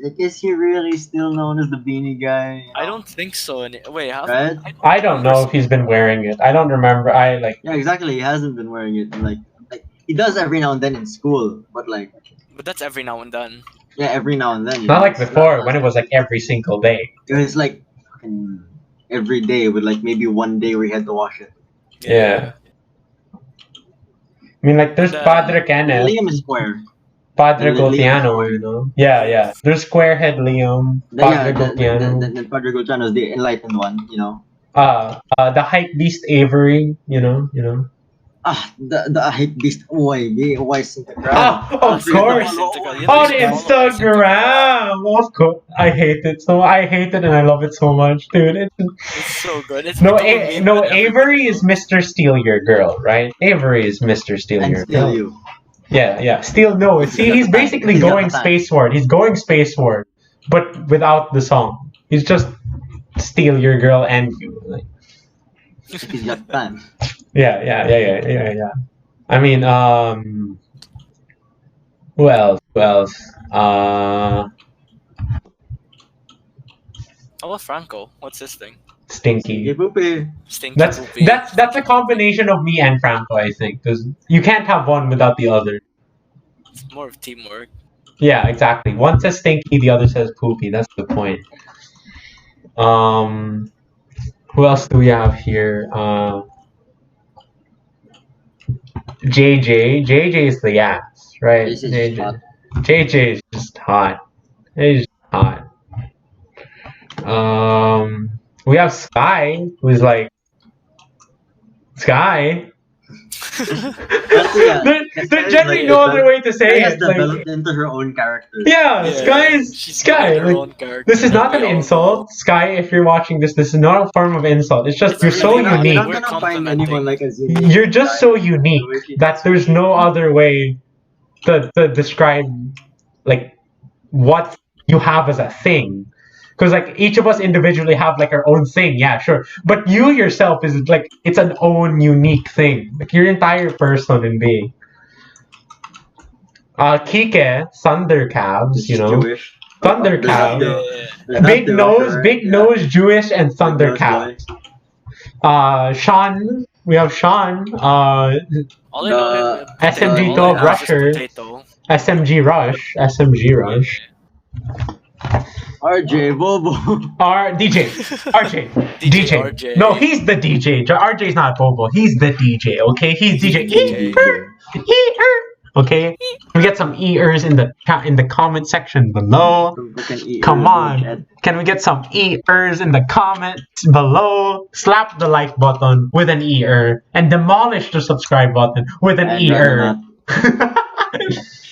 Like, is he really still known as the Beanie guy? You I know? don't think so. Wait, Right? I don't know if he's been wearing it. I don't remember. I like. Yeah, exactly. He hasn't been wearing it. And, like he does every now and then in school, but like, But that's every now and then. yeah, every now and then. You Not know, like it's before not- when it was like every single day. It was like fucking every day with like maybe one day where he had to wash it. Yeah. I mean, like, there's And, Padre Kenneth, Liam is square. Padre Liam is Goltiano, square. you know? Yeah, yeah. There's Squarehead Liam, Padre Goltiano. Then Padre Goltiano is the enlightened one. You know. The hype beast Avery, you know. The hype beast. Why Santa Cruz? Of course. On Instagram, of course. I hate it and I love it so much, dude. It's so good. It's No, become a meme no. that Avery everybody is knows. Mr. Steal Your Girl, right? Avery is Mr. Steal And Your still Girl. you. Yeah. Steal. No, see, he's basically He's got going the time. spaceward. He's going spaceward, but without the song. He's just steal your girl and you. Like, He's got time. yeah. I mean, who else? How about Franco? What's his thing? Stinky. Hey, Poopy. Stinky That's Poopy. that's a combination of me and Franco, I think, because you can't have one without the other. It's more of teamwork. Yeah, exactly. One says stinky, the other says poopy. That's the point. Who else do we have here? JJ. JJ is the ass, right? This is hot. JJ is just hot. He's just hot. We have Sky, who's like Sky. There's generally no other way to say She has it. Like, developed into her own character. yeah, Sky is She's Sky. got her Like, own character. this is not We an all insult, Sky. If you're watching this is not a form of insult. It's just It's you're so really not. unique. You're We're not gonna find complimenting. anyone like as unique. You're just so unique The way she that does there's it. no other way to describe like what you have as a thing. Because like each of us individually have like our own thing, yeah, sure. But you yourself is like it's an own unique thing. Like your entire person and being. Kike, Thundercalves, you know. Jewish. Thundercalves. Yeah. Big nose, Jewish, and Thundercalves. Sean, we have Sean. All I know is SMG all I 12 have is Rusher. potato. SMG Rush. RJ Bobo. RJ. RJ. No, he's the DJ. RJ's not Bobo. He's the DJ. Okay, he's DJ. Ear. Okay, can we get some ears in the comment section below? Come on, can we get some ears in the comments below? Slap the like button with an ear and demolish the subscribe button with an ear.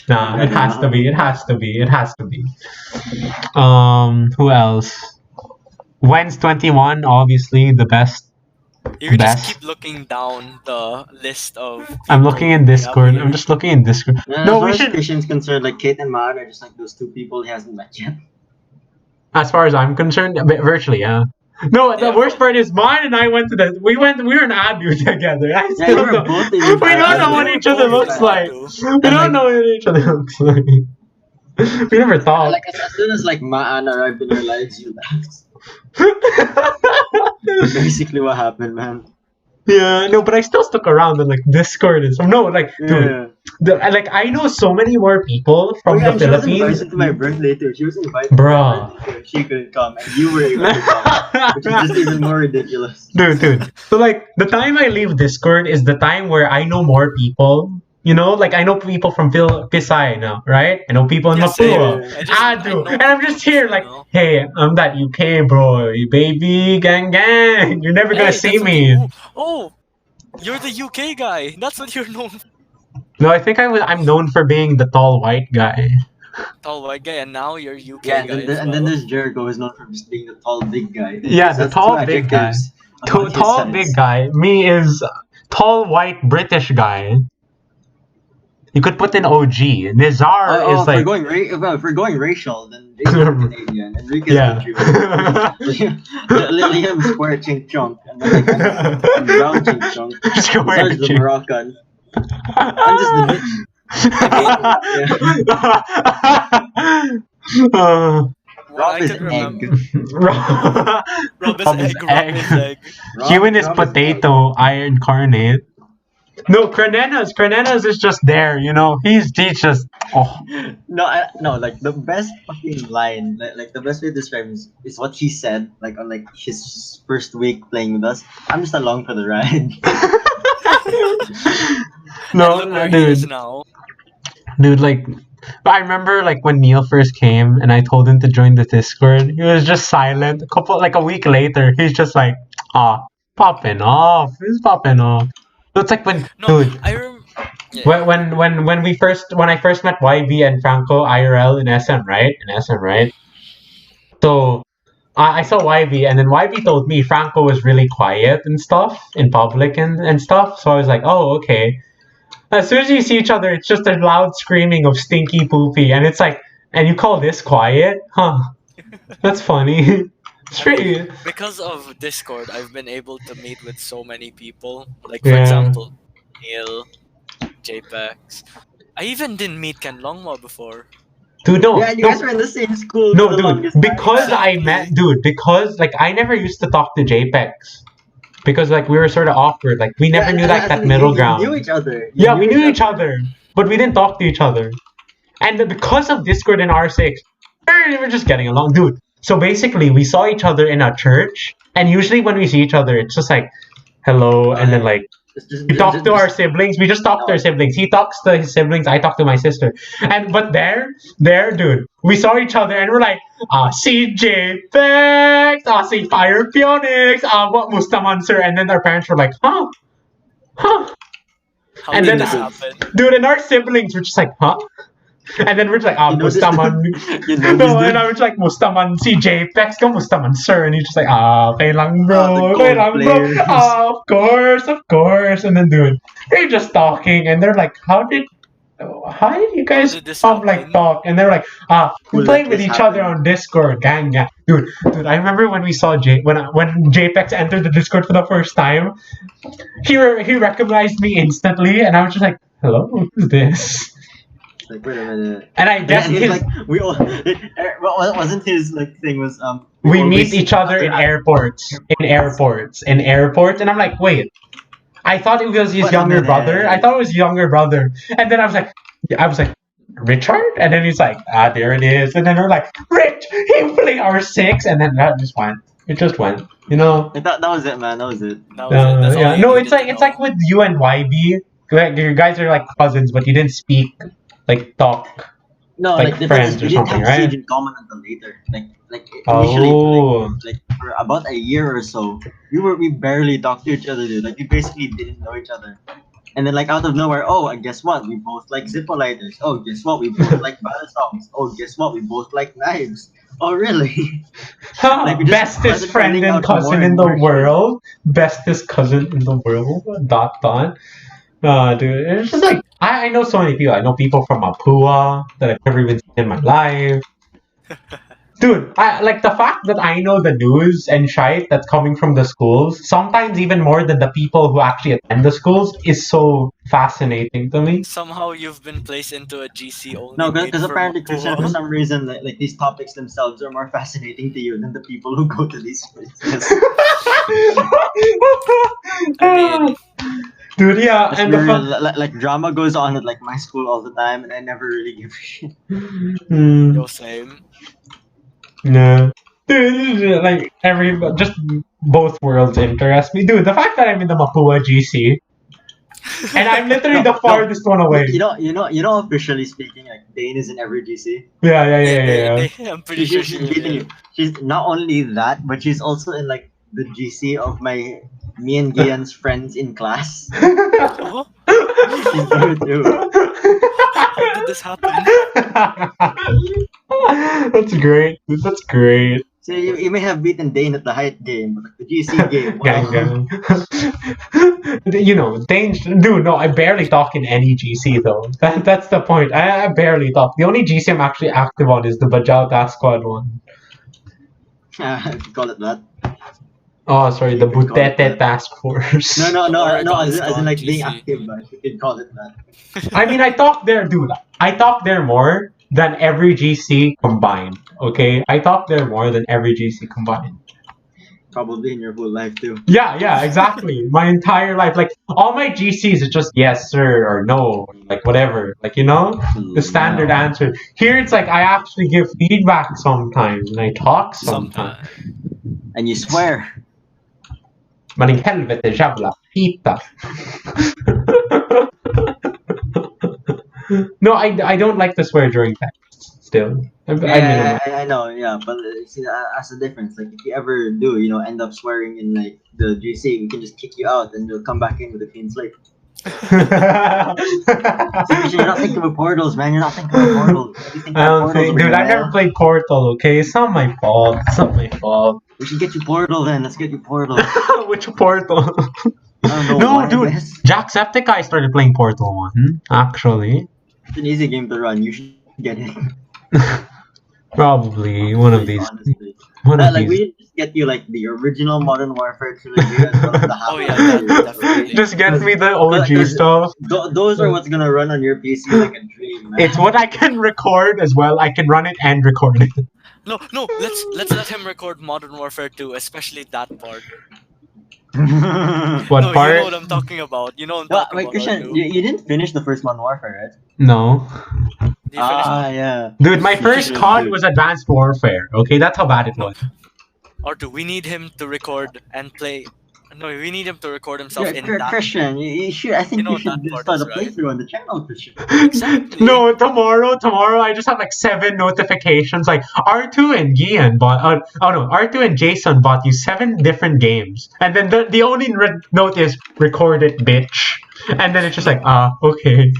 Nah, it has to be. Who else? When's 21? Obviously, the best. You Best. just keep looking down the list of. I'm looking in Discord. I'm just looking in Discord. No, No, as we far as should. Christian's concerned, like Kate and Matt are just like those two people he hasn't met yet. As far as I'm concerned, virtually, yeah. No, the Yeah, worst part is mine and I went to the. We were in Adu together. I Yeah, still you were don't. both in We don't know Adu. what each other looks like. We don't know what each other looks like. We never thought. Like as soon as like Ma'an arrived in our lives, you left. Basically, what happened, man. Yeah, no, but I still stuck around and like Discord and some. No, like, dude, like I know so many more people from the She was Philippines. invited to my birthday too. She was invited Bruh. to my birthday too. She couldn't come, and you were able to come, which is just even more ridiculous. Dude. So like the time I leave Discord is the time where I know more people. You know, like I know people from Pisay now, right? I know people in Yeah, same. Mapua, I Adu, know and I'm just here people, like, you know. hey, I'm that UK boy, baby, gang. You're never gonna Hey, see that's what me. you- Oh, you're the UK guy. That's what you're known for. No, I think I'm known for being the tall white guy. Tall white guy, and now you're UK Yeah, guy. and then there's Jericho, who's known for just being the tall big guy. Yeah, the That's tall two big guy. adjectives about his Tall size. big guy. Me is tall white British guy. You could put in OG. Nizar Oh, is if like. if we're going racial, then Jason's Canadian, Enrique's Yeah. Jew, Liam's square chink chunk, and then like I'm brown chink chunk. Square Besides the chink. Moroccan. I'm just the What Rob I is could remember. egg. Rob is Rob is egg. Rob is egg. Human is Rob egg. potato, I incarnate. No, Crenenas is just there, you know. He's just oh No, like the best fucking line, like the best way to describe is what he said, like on like his first week playing with us. I'm just along for the ride. And look no, where he is dude, now. like I remember like when Neil first came and I told him to join the Discord, he was just silent. A week later, he's just like, popping off. He's popping off. So it's like when, No, dude, I rem. Yeah. when I first met YB and Franco IRL in SM, right? So I saw YB, and then YB told me Franco was really quiet and stuff in public and stuff. So I was like, oh, okay. As soon as you see each other, it's just a loud screaming of stinky poopy, and it's like, and you call this quiet? Huh? That's funny. It's I mean, pretty. because of Discord, I've been able to meet with so many people. Like, for Yeah. example, Neil, JPEX. I even didn't meet Ken Longma before. Dude, no, Yeah, you no, guys were in the same school no, for the dude. longest Because time. I met, dude. Because like I never used to talk to JPEX. Because like we were sort of awkward. Like we never knew that middle ground. You knew each other. Yeah, we knew each other, but we didn't talk to each other. And because of Discord and R6, we were just getting along, dude. So basically, we saw each other in a church, and usually when we see each other, it's just like, hello, and then like we talk to our siblings. We just talk to our siblings. He talks to his siblings. I talk to my sister. But there, dude, we saw each other, and we're like, CJ Pex, see Fire Pionix, what Mustaman sir, and then our parents were like, huh. How And did then- this happen? Dude, and our siblings were just like, huh? And then we're just like, You know this Mustaman. You know No, this and I was like, Mustaman, si JPEX ka, Mustaman, sir. And he's just like, okay lang, the bro. gold Okay lang, bro. players. Of course. And then, dude, they're just talking, and they're like, how did you guys did this happen? talk? And they're like, we Who played let with this each other happen? on Discord, gang. Dude, I remember when we saw when JPEX entered the Discord for the first time, he recognized me instantly, and I was just like, hello, who's this? Like, wait a minute. And I guess And his, like we all, what wasn't his like thing was we always meet see each other in at- airports, and I'm like, wait, I thought it was his Wait a younger minute. brother. And then I was like, Richard, and then he's like, there it is, and then we're like, Rich, he played R6, and then that just went. It just went, you know. I thought that was it, man. That was it. That was it. That's all Yeah, you no, needed it's like to know. with you and YB, like you guys are like cousins, but you didn't speak, like talk. No, Like like, the friends friends or we didn't something, have right? Siege in common until later. Like initially, Oh. like for about a year or so, we barely talked to each other, dude. Like we basically didn't know each other. And then like out of nowhere, oh, and guess what? We both like Zippo lighters. Oh, guess what? We both like ballad songs. Oh, guess what? We both like knives. Oh, really? Like, we just Bestest started friend finding and out more cousin and in the more shit. world. Bestest cousin in the world. ... Dude, it's just like I know so many people. I know people from Mapua that I've never even seen in my life. Dude, I like the fact that I know the news and shite that's coming from the schools, sometimes even more than the people who actually attend the schools, is so fascinating to me. Somehow you've been placed into a GC only. No, made because for apparently, Christian, for Mapua. some reason, like these topics themselves are more fascinating to you than the people who go to these places. I mean, Dude, yeah, It's and the real, fact. like drama goes on at like my school all the time, and I never really give a shit. yo, same. No. Dude, like just both worlds interest me. Dude, the fact that I'm in the Mapua GC and I'm literally No, the farthest one away. You know, officially speaking, like Dane is in every GC. Yeah. I'm pretty sure She's she beating is. you. She's not only that, but she's also in like the GC of me and Gian's friends in class. Oh, She's there too. how did this happen? That's great. Dude, that's great. So you may have beaten Dane at the height game, but like the GC game, wow. Gang. You know, dude, no, I barely talk in any GC though. That's the point. I barely talk. The only GC I'm actually active on is the Bajao Task Squad one. If you call it that. Oh, sorry, the You could call it Butete that. Task Force. No, Oregon's as in gone like being GC. active, but you could call it that. I mean, I talk there, dude. I talk there more than every GC combined. Okay, I talk there more than every GC combined. Probably in your whole life too. Yeah, exactly. My entire life, like all my GCs, is just yes, sir, or no, like whatever. Like the standard No. answer. Here, it's like I actually give feedback sometimes, and I talk sometimes. Sometimes. And you swear. Men in helvete jävla fita. No, I don't like to swear during text. Still, I mean, I know, yeah, but see, that's the difference. Like, if you ever do, end up swearing in like the GC, we can just kick you out, and you'll come back in with a clean slate. See, you're not thinking of portals, man. You're not thinking of portals. What do you think I that don't portals think, are dude. gonna I never have? played Portal. Okay, it's not my fault. It's not my fault. We should get you portal then. Let's get you portal. Which Portal? I don't know No, why, I dude. guess. Jacksepticeye started playing Portal 1, actually. It's an easy game to run. You should get it. Probably one of these. Honestly. One of Like, these. we just get you like the original Modern Warfare trilogy as well as the Oh, yeah, half-life series, definitely. okay? Just get me the OG Because stuff. Those are what's gonna run on your PC like a dream, man. It's what I can record as well. I can run it and record it. No, let's let him record Modern Warfare 2, especially that part. What No, you part? know what I'm talking about. You know what I'm No, talking wait, about. Christian, Artu. you didn't finish the first Modern Warfare, right? No. Did you finish Yeah. Dude, my You first should COD do. was Advanced Warfare. Okay, that's how bad it No. was. Artu, we need him to record and play. No, we need him to record himself in Yeah, that. Christian, you should. I think You know you should that part start a is right. playthrough on the channel, Christian. Exactly. No, tomorrow I just have like 7 notifications. Like R2 and Gian bought. Oh no, R2 and Jason bought you 7 different games, and then the only note is record it, bitch. And then it's just like okay.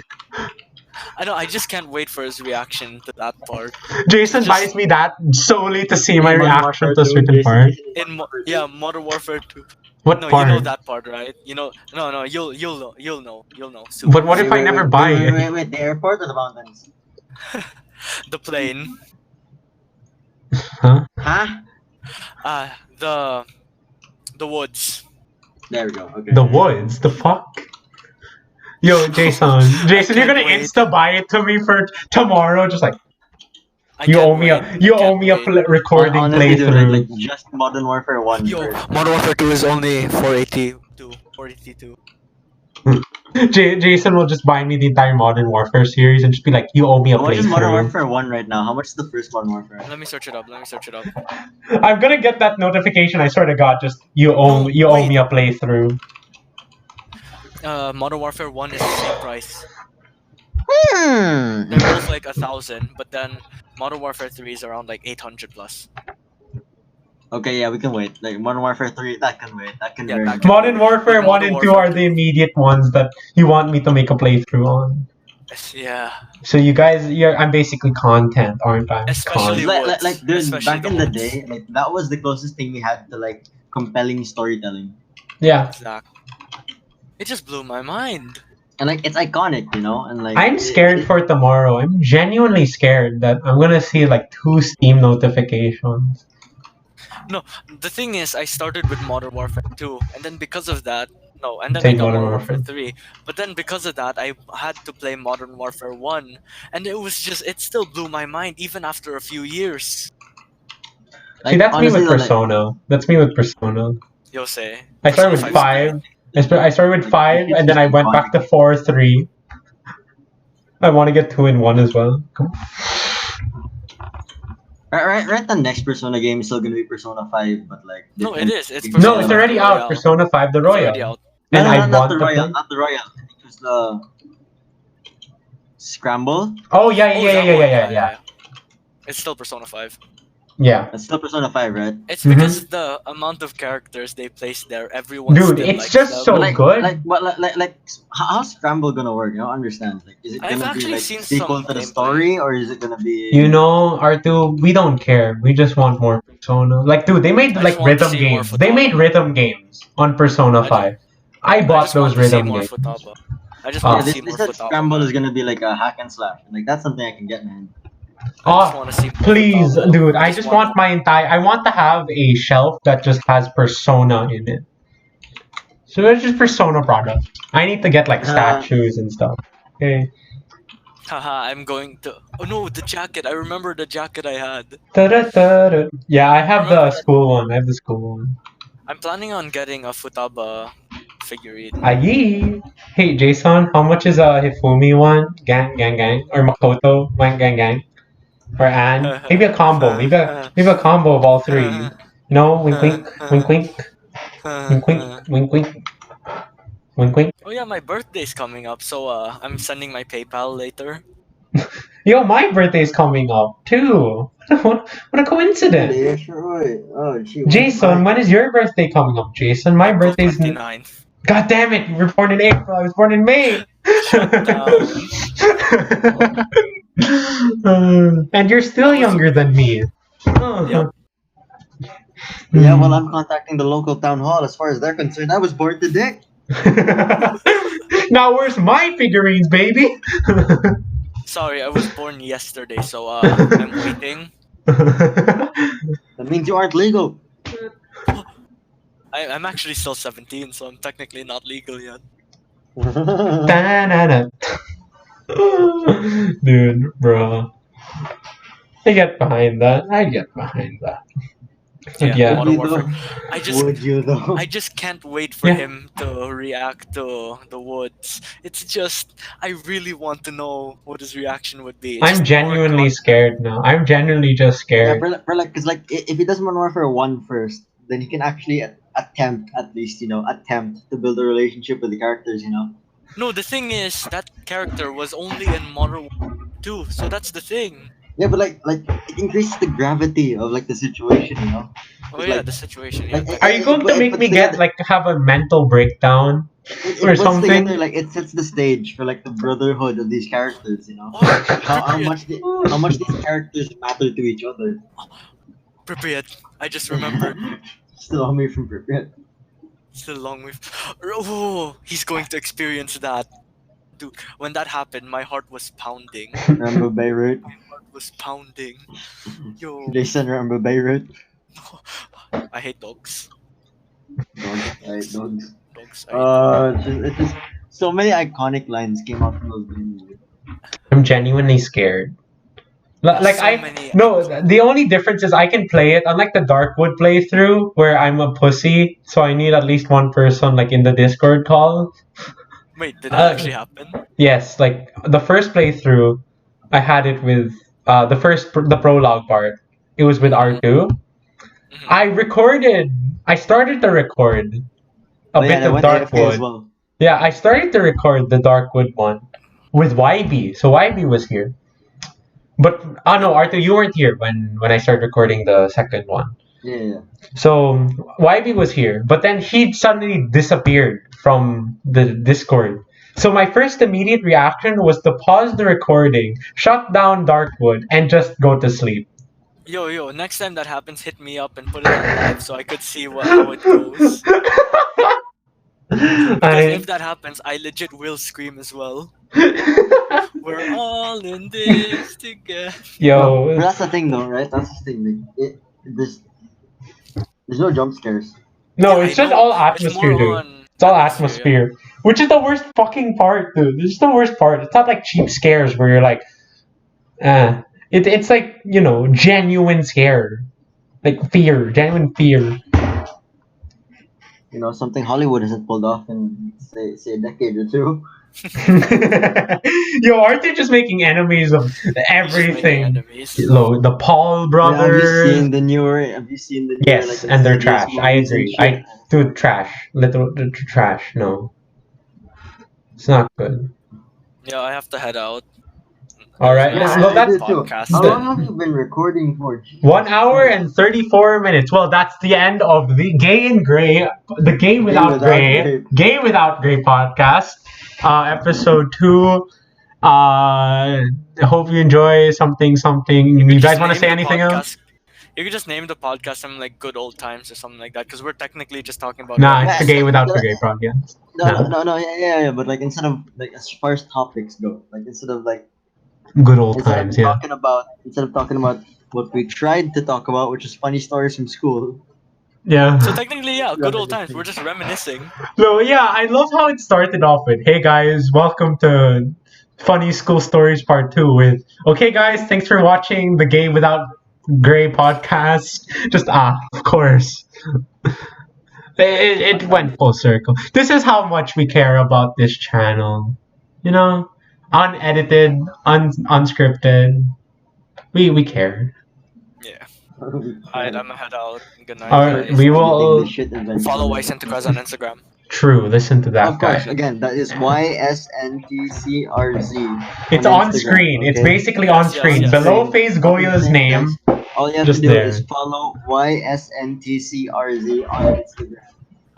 I know. I just can't wait for his reaction to that part. Jason Just- buys me that solely to see my Modern reaction Warfare to a 2, certain Jason, part. Jason, Modern Warfare 2. Yeah, Modern Warfare 2. What No, part? you know that part, right? You know. No, you'll know soon. But what if I never buy it? Wait, the airport or the mountains? The plane. Huh? Huh? The woods. There we go. Okay. The woods? The fuck? Yo, Jason, you're can't gonna wait. insta buy it to me for tomorrow? Just like I you can't owe me wait. a you I owe can't me a wait. recording Honestly, dude, playthrough. like just Modern Warfare 1 Yo, first. Modern Warfare 2 is only 482. 482. Jason will just buy me the entire Modern Warfare series and just be like, you owe me a How much is Modern playthrough. Warfare 1 right now? How much is the first Modern Warfare? Let me search it up. I'm gonna get that notification. I swear to God, just you owe wait. me a playthrough. Modern Warfare 1 is the same price. Hmm. They're both like 1,000, but then Modern Warfare 3 is around like 800 plus. Okay, yeah, we can wait. Like Modern Warfare 3, that can wait. That can Yeah, very that much can- Modern Warfare But 1 Modern and 2 Warfare are the immediate ones that you want me to make a playthrough on. Yeah. So you guys, I'm basically content, aren't I? Especially Content. woods. dude, Especially back the in the woods. day, like that was the closest thing we had to like compelling storytelling. Yeah. Exactly. It just blew my mind. And like it's iconic, and like I'm scared for tomorrow. I'm genuinely scared that I'm gonna see like 2 Steam notifications. No, the thing is, I started with Modern Warfare 2, and then because of that, and then Take I got Modern Modern Warfare Warfare. 3. But then because of that, I had to play Modern Warfare 1, and it still blew my mind even after a few years. like, See, that's me honestly, with like, Persona. That's me with Persona. Yose. I started with Persona 5. I started with 5, and then I went back to 4, 3. I want to get 2 in 1 as well. Come on. right. The next Persona game is still gonna be Persona 5, but like No, it different- is. It's No, Persona it's 5 already the out. Royale. Persona 5 The It's already Royal. out. And no, I not want the to Royal, play. not the Royal. It was the Scramble. Oh yeah, Oh, yeah, that yeah, one, yeah, yeah. It's still Persona 5. Yeah. That's still Persona 5, right? It's Mhm. because the amount of characters they place there, everyone Dude, still it's likes just them. so But good. How's Scramble gonna work? I don't understand. Like, is it I've gonna be actually like seen sequel some to the gameplay. story, or is it gonna be? You know, Artu, we don't care. We just want more Persona. Like, dude, they made I like just want to rhythm see more games. They made Futaba. rhythm games on Persona I 5. I I bought just want those to see rhythm more games. Futaba. I just Ah. want Yeah, to this see this more that Futaba. Scramble is man. gonna be like a hack and slash. Like that's something I can get, man. I just Oh, want to see more please, Futaba. dude. I just want my entire. I want to have a shelf that just has Persona in it. So it's just Persona products. I need to get like statues and stuff. Okay. Haha, I'm going to. Oh no, the jacket. I remember the jacket I had. Da-da-da-da. Yeah, I have Remember the that? school one. I have the school one. I'm planning on getting a Futaba figurine. Aye. Hey, Jason, how much is a Hifumi one? Gang, gang, gang. Or Makoto, gang, gang, gang. Or Anne. Maybe a combo. Maybe a combo of all three. No, wink, wink, wink, wink, wink, wink, wink, wink, wink, wink. Oh yeah, my birthday's coming up, so I'm sending my PayPal later. Yo, my birthday's coming up too. What a coincidence. Yeah, sure. Wait. Oh, gee. Jason, when is your birthday coming up, Jason? My April birthday's. 29th. God damn it! You were born in April. I was born in May. Shut down. And you're still younger than me. Yep. Yeah, well, I'm contacting the local town hall. As far as they're concerned, I was born today. Now where's my figurines, baby? Sorry, I was born yesterday, so I'm waiting. That means you aren't legal. I'm actually still 17, so I'm technically not legal yet. Da-na-na. Dude, bro. I get behind that. I get behind that. Yeah. Modern Warfare. Would you though? I just can't wait for Yeah. him to react to the woods. It's just I really want to know what his reaction would be. It's I'm just genuinely more scared now. I'm genuinely just Yeah, scared. cause like if he does Modern Warfare 1 first, then he can actually attempt at least attempt to build a relationship with the characters. No, the thing is that character was only in Modern Warfare 2, so that's the thing. Yeah, but like it increases the gravity of like the situation. Oh It's yeah, like- the situation. Yeah. Like, Are you going to it make puts me get together- like have a mental breakdown? it or puts something? together, like it sets the stage for like the brotherhood of these characters. Oh, How Pripyat. how much these characters matter to each other. Pripyat. I just remembered. Still on me from Pripyat. Still a long way. Oh, he's going to experience that. Dude, when that happened, my heart was pounding. Remember Beirut? My heart was pounding. Yo, Jason, remember Beirut? I hate dogs. Dogs, right? Dogs. Dogs. I hate It's just so many iconic lines came out from those games. I'm genuinely scared. Like So I many- no, the only difference is I can play it unlike the Darkwood playthrough where I'm a pussy, so I need at least one person like in the Discord call. Wait, did that actually happen? Yes, like the first playthrough, I had it with the prologue part. It was with R2. Mhm. I started to record a bit I of went AFK as Darkwood. well. Yeah, I started to record the Darkwood one with YB. So YB was here. But no, Arthur, you weren't here when I started recording the second one. Yeah. So YB was here, but then he suddenly disappeared from the Discord. So my first immediate reaction was to pause the recording, shut down Darkwood, and just go to sleep. Yo, next time that happens, hit me up and put it on live so I could see how it goes. Because if that happens, I legit will scream as well. We're all in this together. Yo, But that's the thing, though, right? That's the thing. Like, there's no jump scares. no, Yeah, it's I just know. all It's atmosphere, more dude. on It's all yeah. atmosphere, which is the worst fucking part, dude. This is the worst part. It's not like cheap scares where you're like, it's like genuine scare, like fear, genuine fear. Something Hollywood hasn't pulled off in say a decade or two. Yo, aren't they just making enemies of Just making everything? enemies. The Paul Have you brothers. seen the newer? Have you seen the newer? Yes, like, and they're Insidious trash. I movies and agree. shit? Dude, trash. Little trash. No, it's not good. Yeah, I have to head out. All right. Yeah, Well, I that's did too. podcast. How long have you been recording for? 1 hour and 34 minutes. Well, that's the end of the Gay and Gray, the Gay Without Gray, Gay Without Gray podcast, episode 2. Hope you enjoy something. You guys want to say anything else? You could just name the podcast some like good old times or something like that, because we're technically just talking about. Nah, what- it's the Gay Without the Gay podcast. No, yeah, but like instead of like as far as topics go, like instead of like Good old times, yeah. Instead of talking about what we tried to talk about, which is funny stories from school. Yeah. So technically, yeah, good old times. Reminiscing. We're just reminiscing. So yeah, I love how it started off with, "Hey guys, welcome to Funny School Stories Part 2 with, okay guys, thanks for watching the Gay Without Gray podcast." Just of course. It went full circle. This is how much we care about this channel. You know, unedited, unscripted. We care. Yeah. We Alright, can. I'm gonna head out. Good night, Alright, guys. we Editing this will. shit eventually. Follow Why Santa Claus on Instagram. True, listen to that Of course, guy. again, that is YSNTCRZ It's on on Instagram. screen. It's Okay? basically on Yes, yes, screen. yes. Below Face Up on Goyo's screen, name, guys. All you have just to do there. is follow YSNTCRZ on Instagram.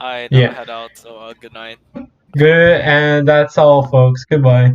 Alright, I'm gonna Yeah. head out. So good night. Good, and that's all, folks. Goodbye.